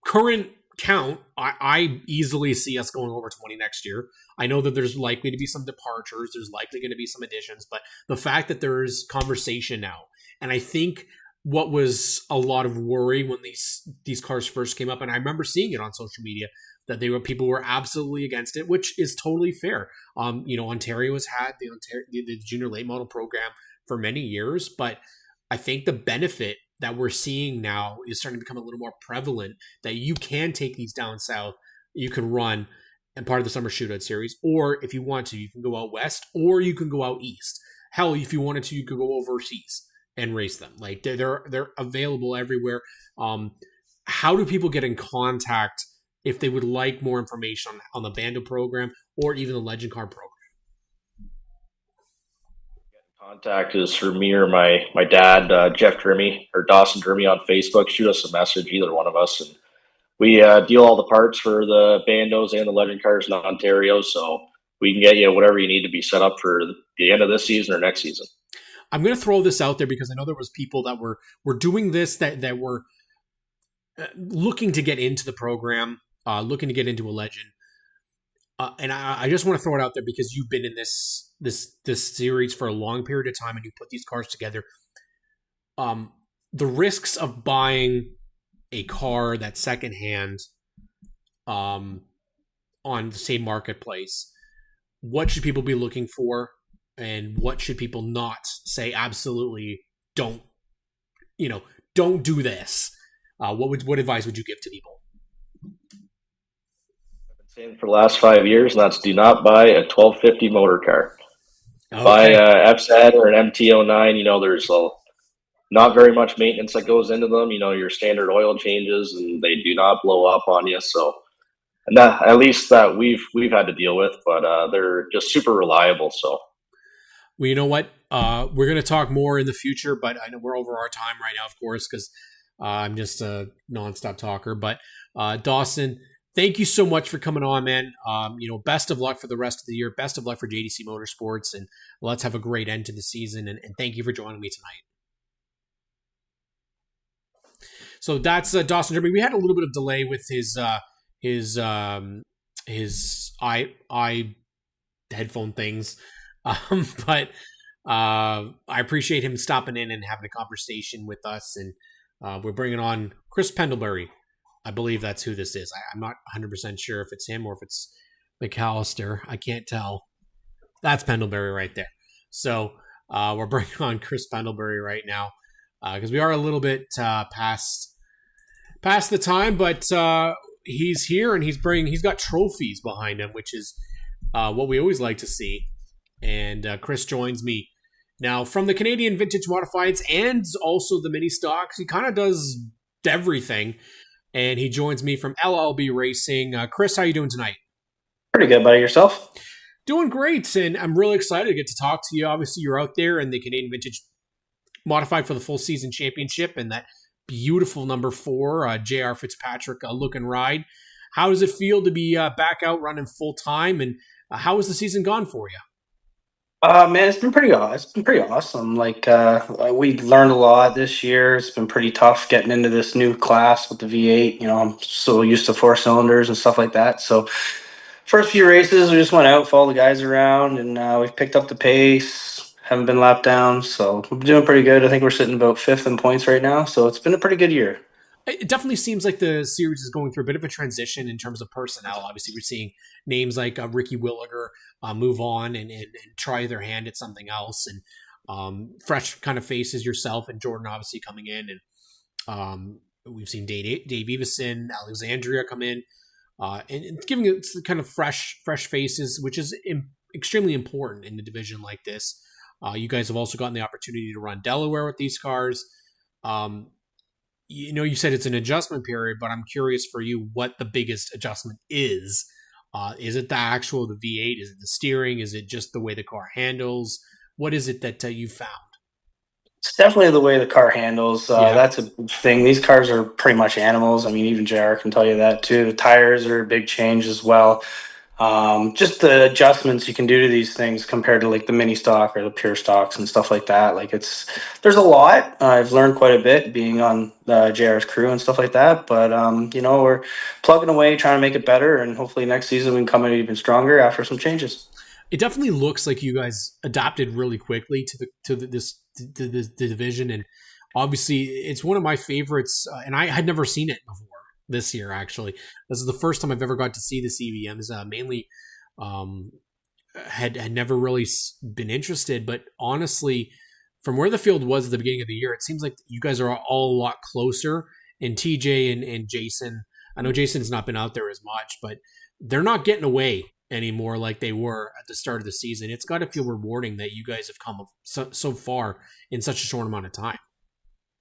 current count, I easily see us going over 20 next year. I know that there's likely to be some departures. There's likely going to be some additions, but the fact that there's conversation now, and I think what was a lot of worry when these cars first came up, and I remember seeing it on social media, that people were absolutely against it, which is totally fair. Ontario has had the junior late model program for many years, but I think the benefit that we're seeing now is starting to become a little more prevalent, that you can take these down south, you can run and part of the summer shootout series, or if you want to, you can go out west, or you can go out east. Hell, if you wanted to, you could go overseas and race them. Like they're available everywhere. How do people get in contact if they would like more information on the Bando program or even the Legend Car program? Contact is for me or my dad, Jeff Drimmy, or Dawson Drimmy on Facebook. Shoot us a message, either one of us, and we deal all the parts for the bandos and the legend cars in Ontario, so we can get you whatever you need to be set up for the end of this season or next season. I'm going to throw this out there because I know there was people that were doing this that were looking to get into the program, looking to get into a legend. And I just want to throw it out there because you've been in this series for a long period of time and you put these cars together. The risks of buying a car that's secondhand on the same marketplace, what should people be looking for, and what should people not say? Absolutely don't do this. What advice would you give to people? saying for the last 5 years, and that's do not buy a 1250 motor car. Buy Okay. a FZ or an MT09. There's not very much maintenance that goes into them. Your standard oil changes, and they do not blow up on you. So, and that at least that we've had to deal with, but they're just super reliable. So, Well, you know what? We're going to talk more in the future, but I know we're over our time right now, of course, because I'm just a nonstop talker. But Dawson, thank you so much for coming on, man. Best of luck for the rest of the year. Best of luck for JDC Motorsports, and let's have a great end to the season. And thank you for joining me tonight. So that's Dawson Derby. We had a little bit of delay with his i headphone things, but I appreciate him stopping in and having a conversation with us. And we're bringing on Chris Pendlebury. I believe that's who this is. I'm not 100% sure if it's him or if it's McAllister. I can't tell. That's Pendlebury right there. So we're bringing on Chris Pendlebury right now because we are a little bit past the time, but he's here and he's got trophies behind him, which is what we always like to see. And Chris joins me now from the Canadian Vintage Modifieds and also the mini stocks. He kind of does everything, and he joins me from LLB Racing. Chris, how you doing tonight? Pretty good, buddy. Yourself? Doing great, and I'm really excited to get to talk to you. Obviously, you're out there in the Canadian Vintage Modified for the full season championship and that beautiful number 4 J.R. Fitzpatrick looking ride. How does it feel to be back out running full time, and how has the season gone for you? Man, it's been pretty awesome. It's been pretty awesome. We learned a lot this year. It's been pretty tough getting into this new class with the V8. I'm so used to 4 cylinders and stuff like that. So first few races, we just went out, followed the guys around, and we've picked up the pace. Haven't been lapped down, so we're doing pretty good. I think we're sitting about 5th in points right now. So it's been a pretty good year. It definitely seems like the series is going through a bit of a transition in terms of personnel. Obviously, we're seeing names like Ricky Williger move on and try their hand at something else, and fresh kind of faces, yourself and Jordan obviously coming in, and we've seen Dave Evison, Alexandria come in, and giving it kind of fresh faces, which is extremely important in a division like this. You guys have also gotten the opportunity to run Delaware with these cars. You said it's an adjustment period, but I'm curious for you what the biggest adjustment is. Is it the V8? Is it the steering? Is it just the way the car handles? What is it that you found? It's definitely the way the car handles. That's a big thing. These cars are pretty much animals. I mean, even JR can tell you that too. The tires are a big change as well. Just the adjustments you can do to these things compared to like the mini stock or the pure stocks and stuff like that. There's a lot. I've learned quite a bit being on JR's crew and stuff like that. But we're plugging away, trying to make it better, and hopefully next season we can come in even stronger after some changes. It definitely looks like you guys adapted really quickly to this division, and obviously it's one of my favorites. And I had never seen it before. This year, actually, this is the first time I've ever got to see the CVMs. Mainly, had never really been interested, but honestly, from where the field was at the beginning of the year, it seems like you guys are all a lot closer. And TJ and Jason, I know Jason's not been out there as much, but they're not getting away anymore like they were at the start of the season. It's got to feel rewarding that you guys have come so far in such a short amount of time.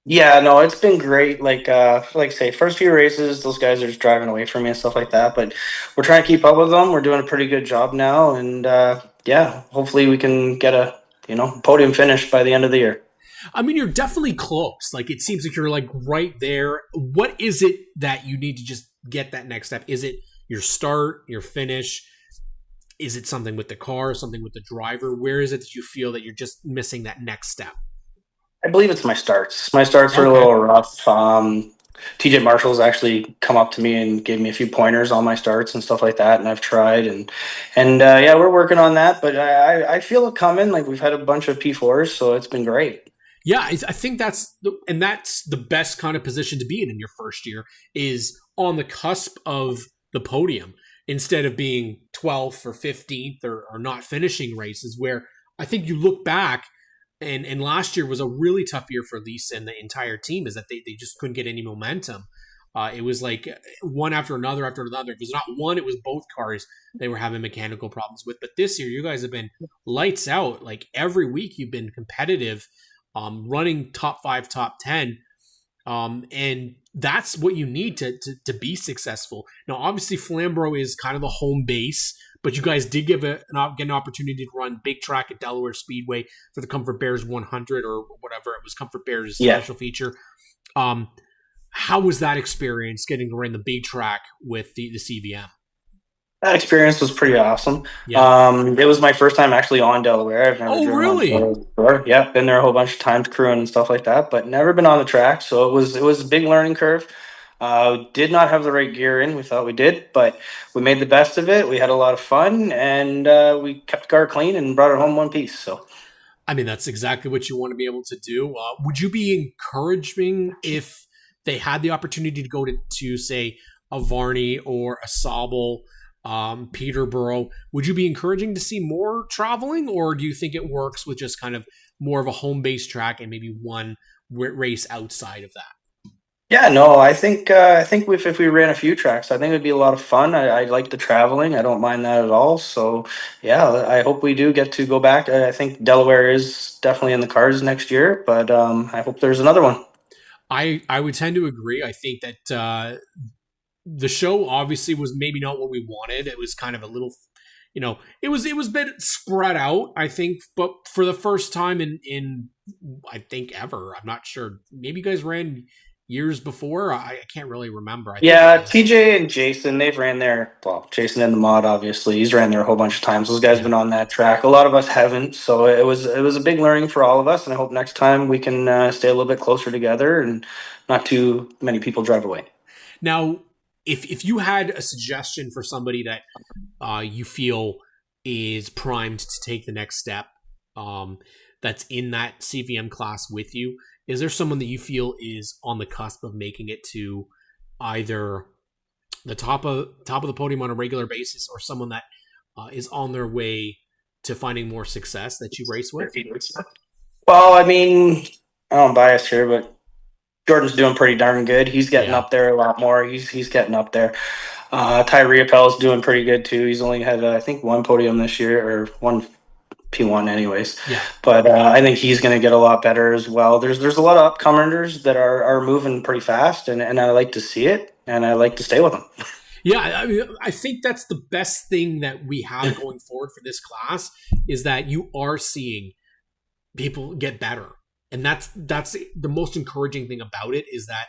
Yeah, no, it's been great. Like I say, first few races, those guys are just driving away from me and stuff like that. But we're trying to keep up with them. We're doing a pretty good job now, and hopefully we can get a podium finish by the end of the year. I mean, you're definitely close. Like it seems like you're like right there. What is it that you need to just get that next step? Is it your start, your finish? Is it something with the car, something with the driver? Where is it that you feel that you're just missing that next step? I believe it's my starts. My starts are a little rough. TJ Marshall's actually come up to me and gave me a few pointers on my starts and stuff like that, and I've tried and we're working on that. But I feel it coming. Like we've had a bunch of P4s, so it's been great. Yeah, I think that's the best kind of position to be in your first year, is on the cusp of the podium instead of being 12th or 15th or not finishing races. Where I think you look back. And last year was a really tough year for Lisa and the entire team, is that they just couldn't get any momentum. It was like one after another after another. If it was not one, it was both cars they were having mechanical problems with. But this year, you guys have been lights out. Like every week, you've been competitive, running top 5, top 10. And that's what you need to be successful. Now, obviously, Flamborough is kind of the home base, but you guys did get an opportunity to run big track at Delaware Speedway for the Comfort Bears 100 or whatever it was, Comfort Bears special feature. How was that experience getting to run the big track with the CVM? That experience was pretty awesome. Yeah. It was my first time actually on Delaware. I've never driven really? on Delaware before. Yeah, been there a whole bunch of times crewing and stuff like that, but never been on the track. So it was a big learning curve. Did not have the right gear in. We thought we did, but we made the best of it. We had a lot of fun, and we kept the car clean and brought it home one piece. So, I mean, that's exactly what you want to be able to do. Would you be encouraging if they had the opportunity to go to say a Varney or a Sauble, Peterborough? Would you be encouraging to see more traveling, or do you think it works with just kind of more of a home-based track and maybe one race outside of that? Yeah, no, I think if we ran a few tracks, I think it'd be a lot of fun. I like the traveling. I don't mind that at all. So, yeah, I hope we do get to go back. I think Delaware is definitely in the cards next year, but I hope there's another one. I would tend to agree. I think that the show obviously was maybe not what we wanted. It was kind of a little, it was a bit spread out, I think, but for the first time in I think ever, I'm not sure. Maybe you guys ran years before. I can't really remember. TJ and Jason, they've ran there. Well, Jason in the mod, obviously, he's ran there a whole bunch of times. Those guys have been on that track. A lot of us haven't, so it was a big learning for all of us. And I hope next time we can stay a little bit closer together and not too many people drive away. Now, if you had a suggestion for somebody that you feel is primed to take the next step, that's in that CVM class with you, is there someone that you feel is on the cusp of making it to either the top of the podium on a regular basis, or someone that is on their way to finding more success that you race with? Well, I mean, I'm biased here, but Jordan's doing pretty darn good. He's getting up there a lot more. He's getting up there. Tyree Appel's doing pretty good too. He's only had I think one podium this year, or one P1 anyways. Yeah. But I think he's going to get a lot better as well. There's a lot of upcomers that are moving pretty fast, and I like to see it, and I like to stay with them. Yeah, I mean, I think that's the best thing that we have going forward for this class, is that you are seeing people get better. And that's the most encouraging thing about it, is that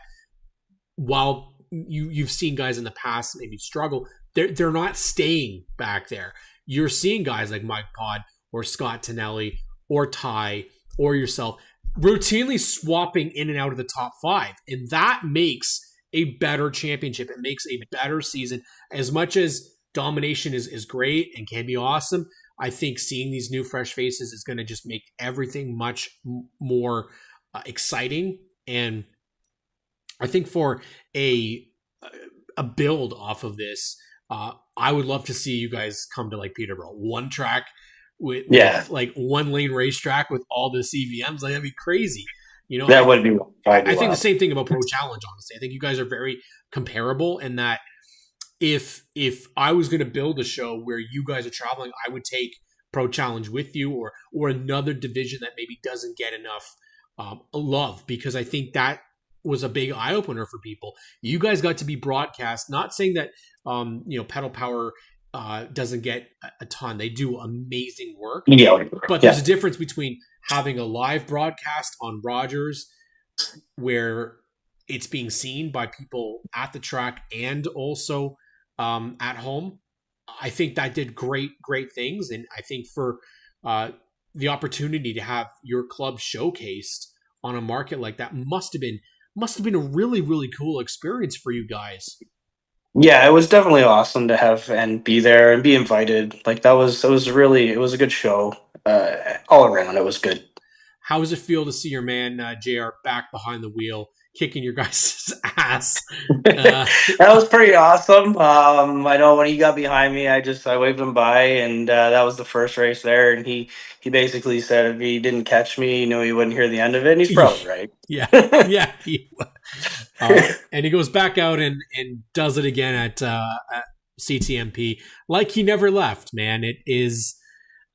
while you've seen guys in the past maybe struggle, they're not staying back there. You're seeing guys like Mike Pod or Scott Tonelli or Ty or yourself routinely swapping in and out of the top 5. And that makes a better championship. It makes a better season. As much as domination is great and can be awesome, I think seeing these new fresh faces is going to just make everything much more exciting. And I think for a build off of this, I would love to see you guys come to like Peterborough, one track with like one lane racetrack with all the CVMs. Like, that'd be crazy. That would be. I think the same thing about Pro Challenge. Honestly, I think you guys are very comparable in that. If I was going to build a show where you guys are traveling, I would take Pro Challenge with you, or another division that maybe doesn't get enough love, because I think that was a big eye opener for people. You guys got to be broadcast. Not saying that Pedal Power doesn't get a ton. They do amazing work. Yeah, but there's a difference between having a live broadcast on Rogers, where it's being seen by people at the track and also at home. I think that did great things. And I think for the opportunity to have your club showcased on a market like that must have been a really, really cool experience for you guys. Yeah, it was definitely awesome to have and be there and be invited. Like it was a good show. All around, it was good. How does it feel to see your man JR back behind the wheel, kicking your guys' ass? That was pretty awesome. I know when he got behind me, I waved him by, and that was the first race there. And he basically said if he didn't catch me, he knew he wouldn't hear the end of it. And he's probably right. Yeah. And he goes back out and does it again at CTMP, like he never left. Man, he's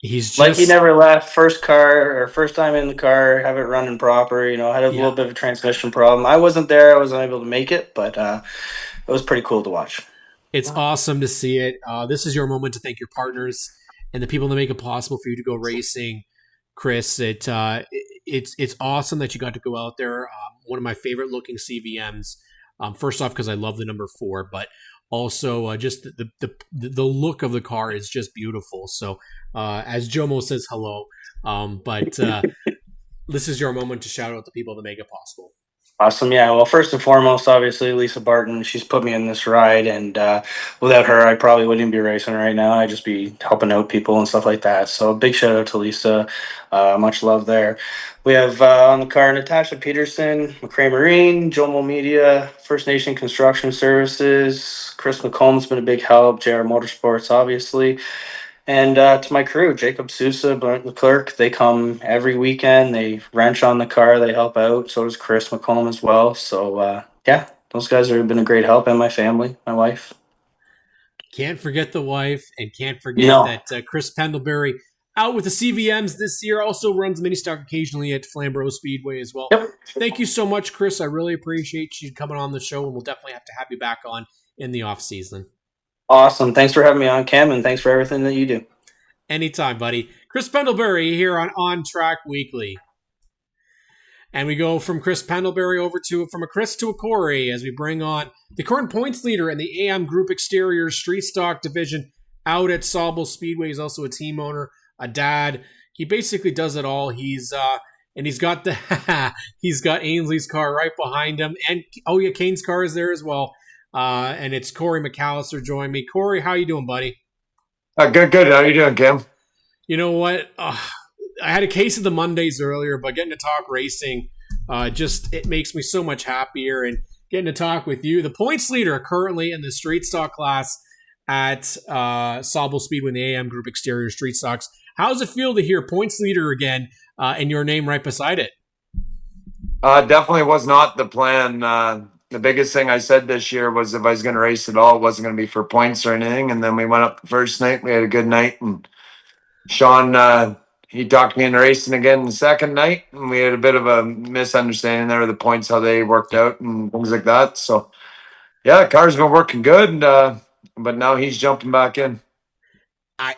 just like he never left. First time in the car, have it running proper. Had a little bit of a transmission problem. I wasn't there. I wasn't able to make it, but it was pretty cool to watch. It's awesome to see it. This is your moment to thank your partners and the people that make it possible for you to go racing, Chris. It's awesome that you got to go out there. One of my favorite looking CVMs. First off, because I love the number 4, but also just the look of the car is just beautiful. So as Jomo says, hello. But this is your moment to shout out the people that make it possible. Awesome. Yeah. Well, first and foremost, obviously, Lisa Barton, she's put me in this ride. And without her, I probably wouldn't be racing right now. I'd just be helping out people and stuff like that. So big shout out to Lisa. Much love there. We have on the car Natasha Peterson, McCray Marine, Jomo Media, First Nation Construction Services. Chris McComb's been a big help. JR Motorsports, obviously. And to my crew, Jacob Sousa, Brent Leclerc, they come every weekend. They wrench on the car. They help out. So does Chris McComb as well. So, yeah, those guys have been a great help, and my family, my wife. Can't forget the wife, and can't forget that Chris Pendlebury, out with the CVMs this year, also runs mini stock occasionally at Flamborough Speedway as well. Yep. Thank you so much, Chris. I really appreciate you coming on the show, and we'll definitely have to have you back on in the off season. Awesome. Thanks for having me on, Cam, and thanks for everything that you do. Anytime, buddy. Chris Pendlebury here on ONTrack Weekly. And we go from Chris Pendlebury from a Chris to a Corey as we bring on the current points leader in the AM Group Exteriors Street Stock Division out at Sauble Speedway. He's also a team owner, a dad. He basically does it all. He's got he's got Ainsley's car right behind him, and Kane's car is there as well. And it's Corey McAllister joining me. Corey, how you doing, buddy? Good. How you doing, Kim? You know what? I had a case of the Mondays earlier, but getting to talk racing, it makes me so much happier. And getting to talk with you, the points leader currently in the street stock class at Sauble Speedway in the AM Group Exterior Street Stocks. How does it feel to hear points leader again and your name right beside it? Definitely was not the plan. The biggest thing I said this year was if I was going to race at all, it wasn't going to be for points or anything. And then we went up the first night. We had a good night. And Sean, he talked me into racing again the second night. And we had a bit of a misunderstanding there of the points, how they worked out and things like that. So, yeah, the car's been working good. But now he's jumping back in.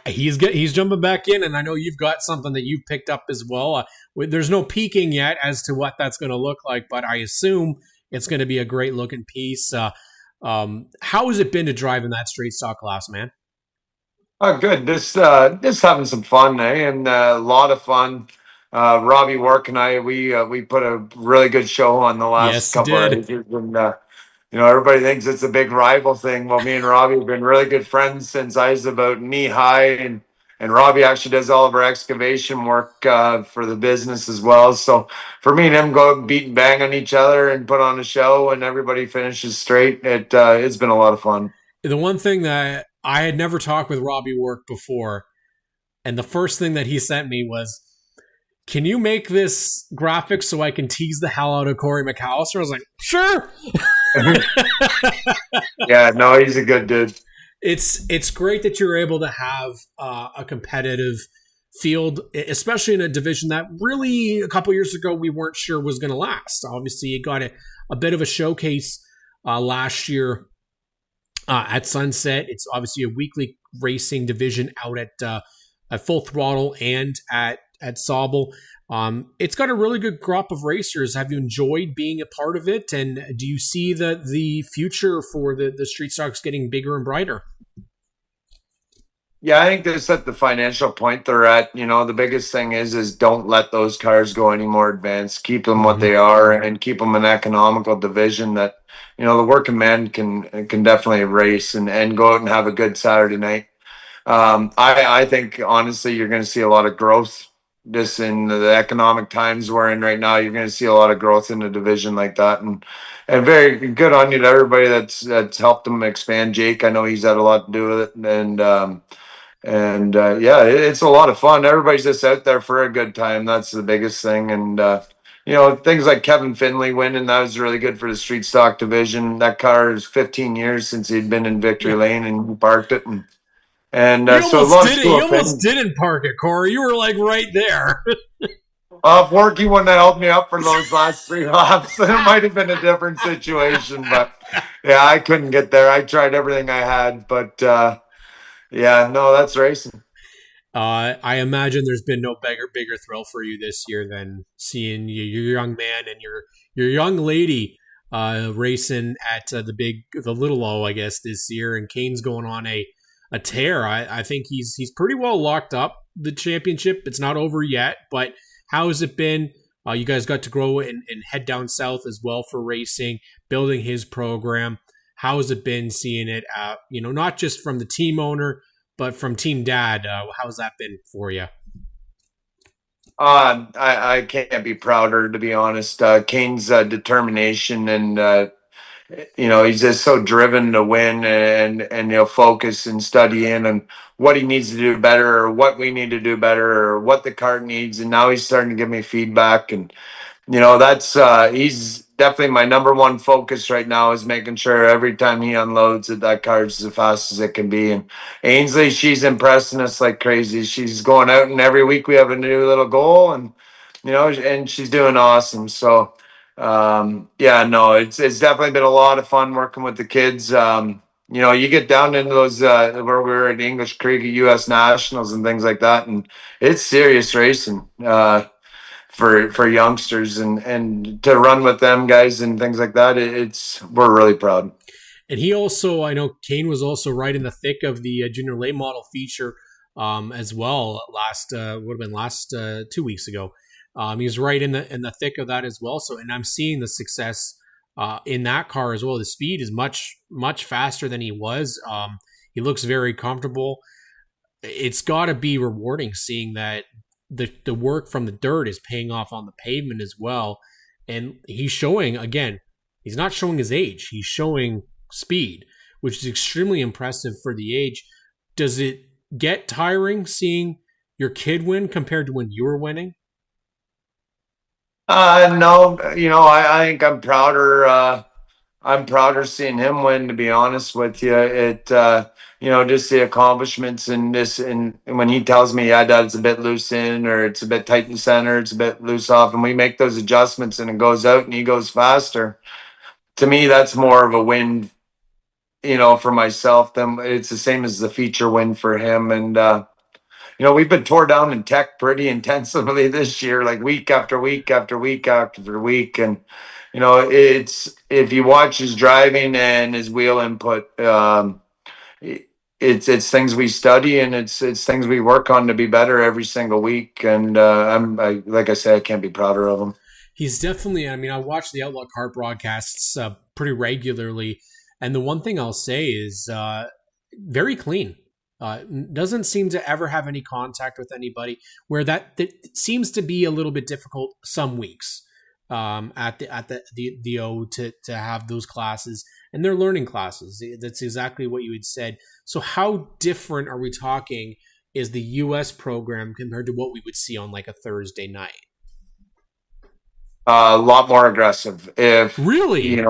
He's jumping back in, and I know you've got something that you've picked up as well. There's no peeking yet as to what that's going to look like, but I assume it's going to be a great looking piece. How has it been to drive in that straight stock class, man? Good. Just having some fun, and a lot of fun. Robbie Work and I, we put a really good show on the last couple of days, and everybody thinks it's a big rival thing. Well, me and Robbie have been really good friends since I was about knee high, and Robbie actually does all of our excavation work for the business as well. So for me and him, go beat and bang on each other and put on a show, and everybody finishes straight. It's been a lot of fun. The one thing that I had never talked with Robbie Work before, and the first thing that he sent me was, can you make this graphic so I can tease the hell out of Corey McAllister? I was like, sure. Yeah, no, he's a good dude. It's great that you're able to have a competitive field, especially in a division that really a couple years ago we weren't sure was going to last. Obviously, you got a bit of a showcase last year at Sunset. It's obviously a weekly racing division out at Full Throttle and at Sauble. It's got a really good crop of racers. Have you enjoyed being a part of it? And do you see the future for the street stocks getting bigger and brighter? Yeah, I think that's at the financial point they're at. The biggest thing is don't let those cars go any more advanced. Keep them what they are, and keep them an economical division that, the working man can definitely race and go out and have a good Saturday night. I think, honestly, you're going to see a lot of growth just in the economic times we're in right now. You're going to see a lot of growth in a division like that. And very good on you to everybody that's helped them expand. Jake, I know he's had a lot to do with it. And yeah, it's a lot of fun. Everybody's just out there for a good time. That's the biggest thing. And things like Kevin Finley winning, that was really good for the street stock division. That car is 15 years since he'd been in Victory Lane and he parked it. And He so a almost lot of did it. He cool almost things. didn't park it, Corey. You were like right there. If Worky wouldn't have helped me up for those last 3 laps, it might have been a different situation. But yeah, I couldn't get there. I tried everything I had. But yeah, no, that's racing. I imagine there's been no bigger thrill for you this year than seeing your young man and your young lady racing at the Little O, I guess, this year. And Kane's going on a tear. I think he's pretty well locked up the championship. It's not over yet, but how has it been? You guys got to grow and head down south as well for racing, building his program. How has it been seeing it? Not just from the team owner, but from Team Dad, how's that been for you? I can't be prouder, to be honest. Kane's determination and he's just so driven to win and focus and study in and what he needs to do better or what we need to do better or what the cart needs. And now he's starting to give me feedback and that's he's definitely my number one focus right now is making sure every time he unloads that car's as fast as it can be. And Ainsley, she's impressing us like crazy. She's going out and every week we have a new little goal and and she's doing awesome. So yeah, no, it's definitely been a lot of fun working with the kids. You get down into those where we were at English Creek at US Nationals and things like that, and it's serious racing. For youngsters and to run with them guys and things like that, we're really proud. And he also, I know Kane was also right in the thick of the junior late model feature as well. Would have been last 2 weeks ago. He was right in the thick of that as well. So, and I'm seeing the success in that car as well. The speed is much faster than he was. He looks very comfortable. It's got to be rewarding seeing that the work from the dirt is paying off on the pavement as well. And he's showing, again, he's not showing his age. He's showing speed, which is extremely impressive for the age. Does it get tiring seeing your kid win compared to when you were winning? No, I think I'm prouder seeing him win, to be honest with you. Just the accomplishments and this, and when he tells me, yeah, Dad, it's a bit loose in, or it's a bit tight in center, it's a bit loose off, and we make those adjustments and it goes out and he goes faster. To me, that's more of a win, for myself. Then it's the same as the feature win for him. And, we've been tore down in tech pretty intensively this year, like week after week after week after week. And, it's if you watch his driving and his wheel input, it's things we study and it's things we work on to be better every single week. And like I said, I can't be prouder of him. He's definitely. I mean, I watch the Outlaw Kart broadcasts pretty regularly, and the one thing I'll say is very clean. Doesn't seem to ever have any contact with anybody. Where that seems to be a little bit difficult some weeks at the O to have those classes, and they're learning classes. That's exactly what you had said. So how different are we talking? Is the U.S. program compared to what we would see on like a Thursday night? A lot more aggressive. If Really?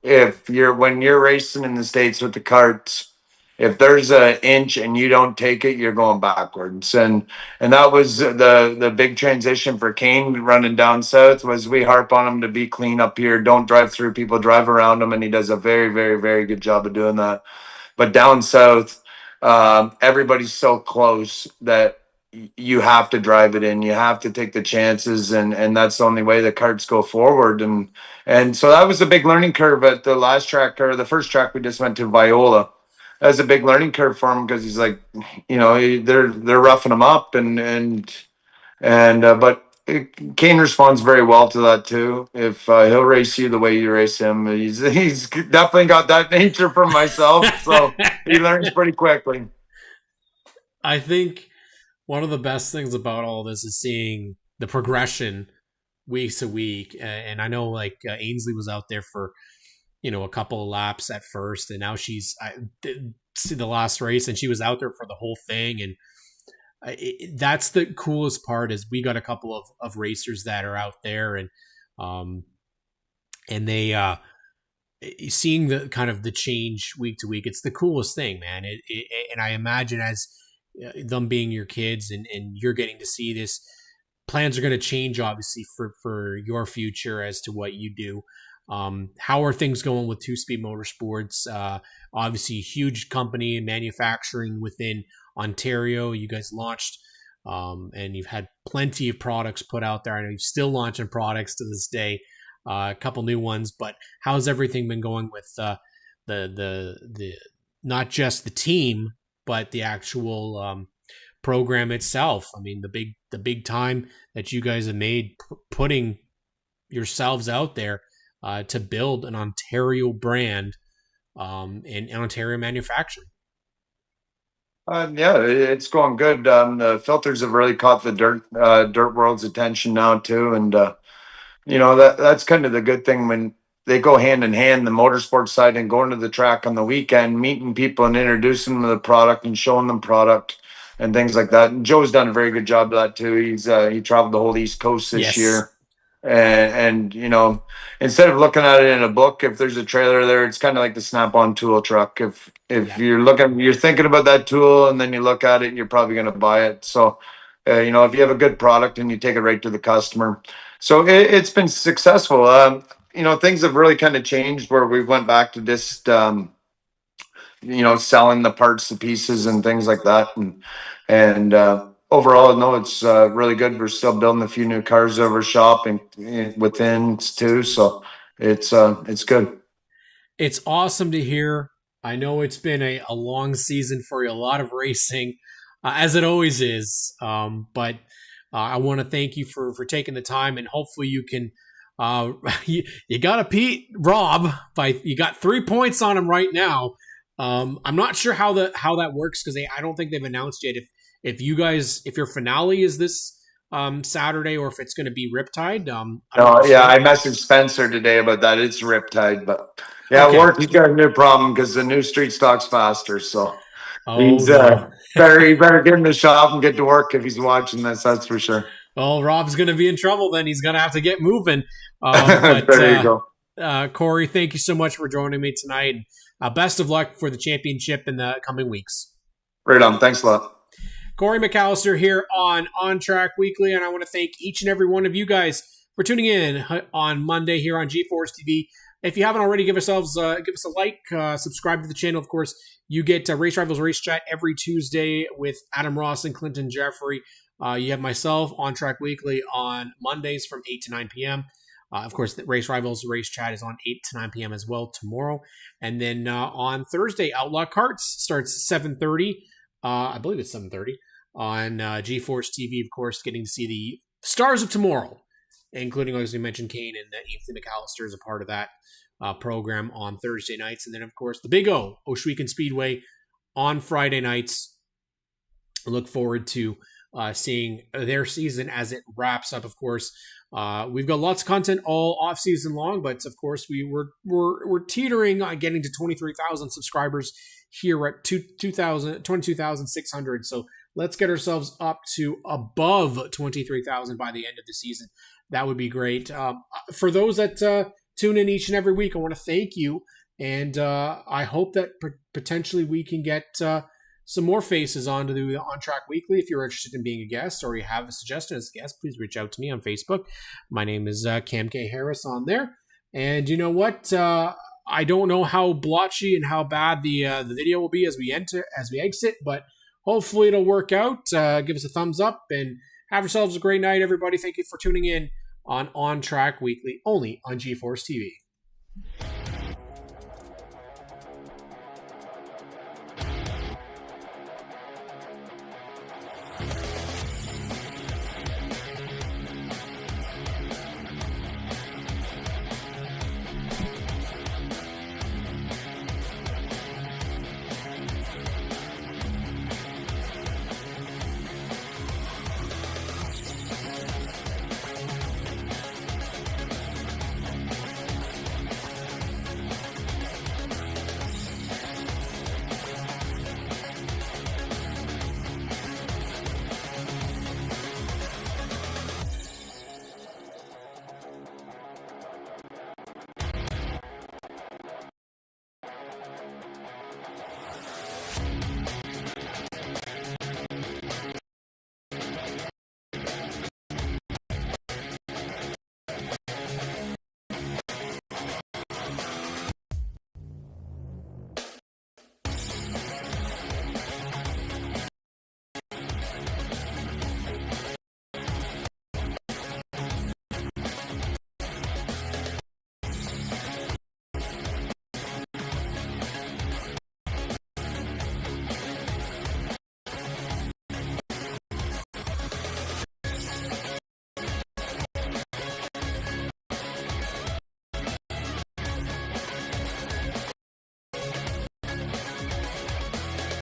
if when you're racing in the States with the carts, if there's an inch and you don't take it, you're going backwards. And that was the big transition for Kane running down south. Was we harp on him to be clean up here, don't drive through people, drive around him, and he does a very, very, very good job of doing that. But down south, everybody's so close that you have to drive it in. You have to take the chances, and that's the only way the carts go forward. And so that was a big learning curve at the last track, or the first track we just went to, Viola. That was a big learning curve for him because he's like, they're roughing him up, but Kane responds very well to that too. If he'll race you the way you race him, he's definitely got that nature from myself, so he learns pretty quickly. I think one of the best things about all this is seeing the progression week to week. And I know like Ainsley was out there for, a couple of laps at first, and now she's the last race and she was out there for the whole thing. And that's the coolest part is we got a couple of racers that are out there and And they seeing the kind of the change week to week, it's the coolest thing, man. And I imagine as them being your kids and you're getting to see this, plans are going to change obviously for your future as to what you do. How are things going with Two Speed Motorsports? Obviously, a huge company in manufacturing within Ontario. You guys launched, and you've had plenty of products put out there. I know you're still launching products to this day, a couple new ones. But how's everything been going with the not just the team, but the actual program itself? I mean, the big time that you guys have made putting yourselves out there to build an Ontario brand in Ontario manufacturing. Yeah, it's going good. The filters have really caught the dirt world's attention now too, and that's kind of the good thing when they go hand in hand, the motorsport side and going to the track on the weekend, meeting people and introducing them to the product and showing them product and things like that. And Joe's done a very good job of that too. He traveled the whole East Coast this year. And instead of looking at it in a book, if there's a trailer there, it's kind of like the Snap-on tool truck. If you're thinking about that tool and then you look at it, you're probably going to buy it. So, if you have a good product and you take it right to the customer, so it's been successful. Things have really kind of changed where we went back to just selling the parts, the pieces, and things like that, and overall, no, it's really good. We're still building a few new cars over shop and within too, so it's good. It's awesome to hear. I know it's been a long season for you, a lot of racing, as it always is. But I want to thank you for taking the time, and hopefully you can. You got to beat Rob you got 3 points on him right now. I'm not sure how that works because I don't think they've announced yet if your finale is this Saturday or if it's going to be Riptide. I messaged Spencer today about that. It's Riptide, but okay. He's got a new problem because the new street stock's faster. So he's better get in the shop and get to work if he's watching this. That's for sure. Well, Rob's going to be in trouble then. He's going to have to get moving. There you go. Corey, thank you so much for joining me tonight. Best of luck for the championship in the coming weeks. Right on. Thanks a lot. Corey McAllister here on ONTrack Weekly, and I want to thank each and every one of you guys for tuning in on Monday here on GeForce TV. If you haven't already, give us a like, subscribe to the channel. Of course, you get Race Rivals Race Chat every Tuesday with Adam Ross and Clinton Jeffrey. You have myself, ONTrack Weekly, on Mondays from 8 to 9 p.m. Of course, the Race Rivals Race Chat is on 8 to 9 p.m. as well tomorrow. And then on Thursday, Outlaw Karts starts 7:30. I believe it's 7:30 on GeForce TV, of course, getting to see the stars of tomorrow, including, as we mentioned, Kane and Anthony McAllister is a part of that program on Thursday nights. And then, of course, the Big O, Oshweekon Speedway, on Friday nights. I look forward to seeing their season as it wraps up, of course. We've got lots of content all off season long, but of course we're teetering on getting to 23,000 subscribers here at 22,600. So let's get ourselves up to above 23,000 by the end of the season. That would be great. For those that tune in each and every week, I want to thank you, and I hope that potentially we can get some more faces onto the ONTrack Weekly. If you're interested in being a guest or you have a suggestion as a guest, please reach out to me on Facebook. My name is Cam K. Harris on there. And you know what? I don't know how blotchy and how bad the video will be as we exit, but hopefully it'll work out. Give us a thumbs up and have yourselves a great night, everybody. Thank you for tuning in on ONTrack Weekly, only on GeForce TV.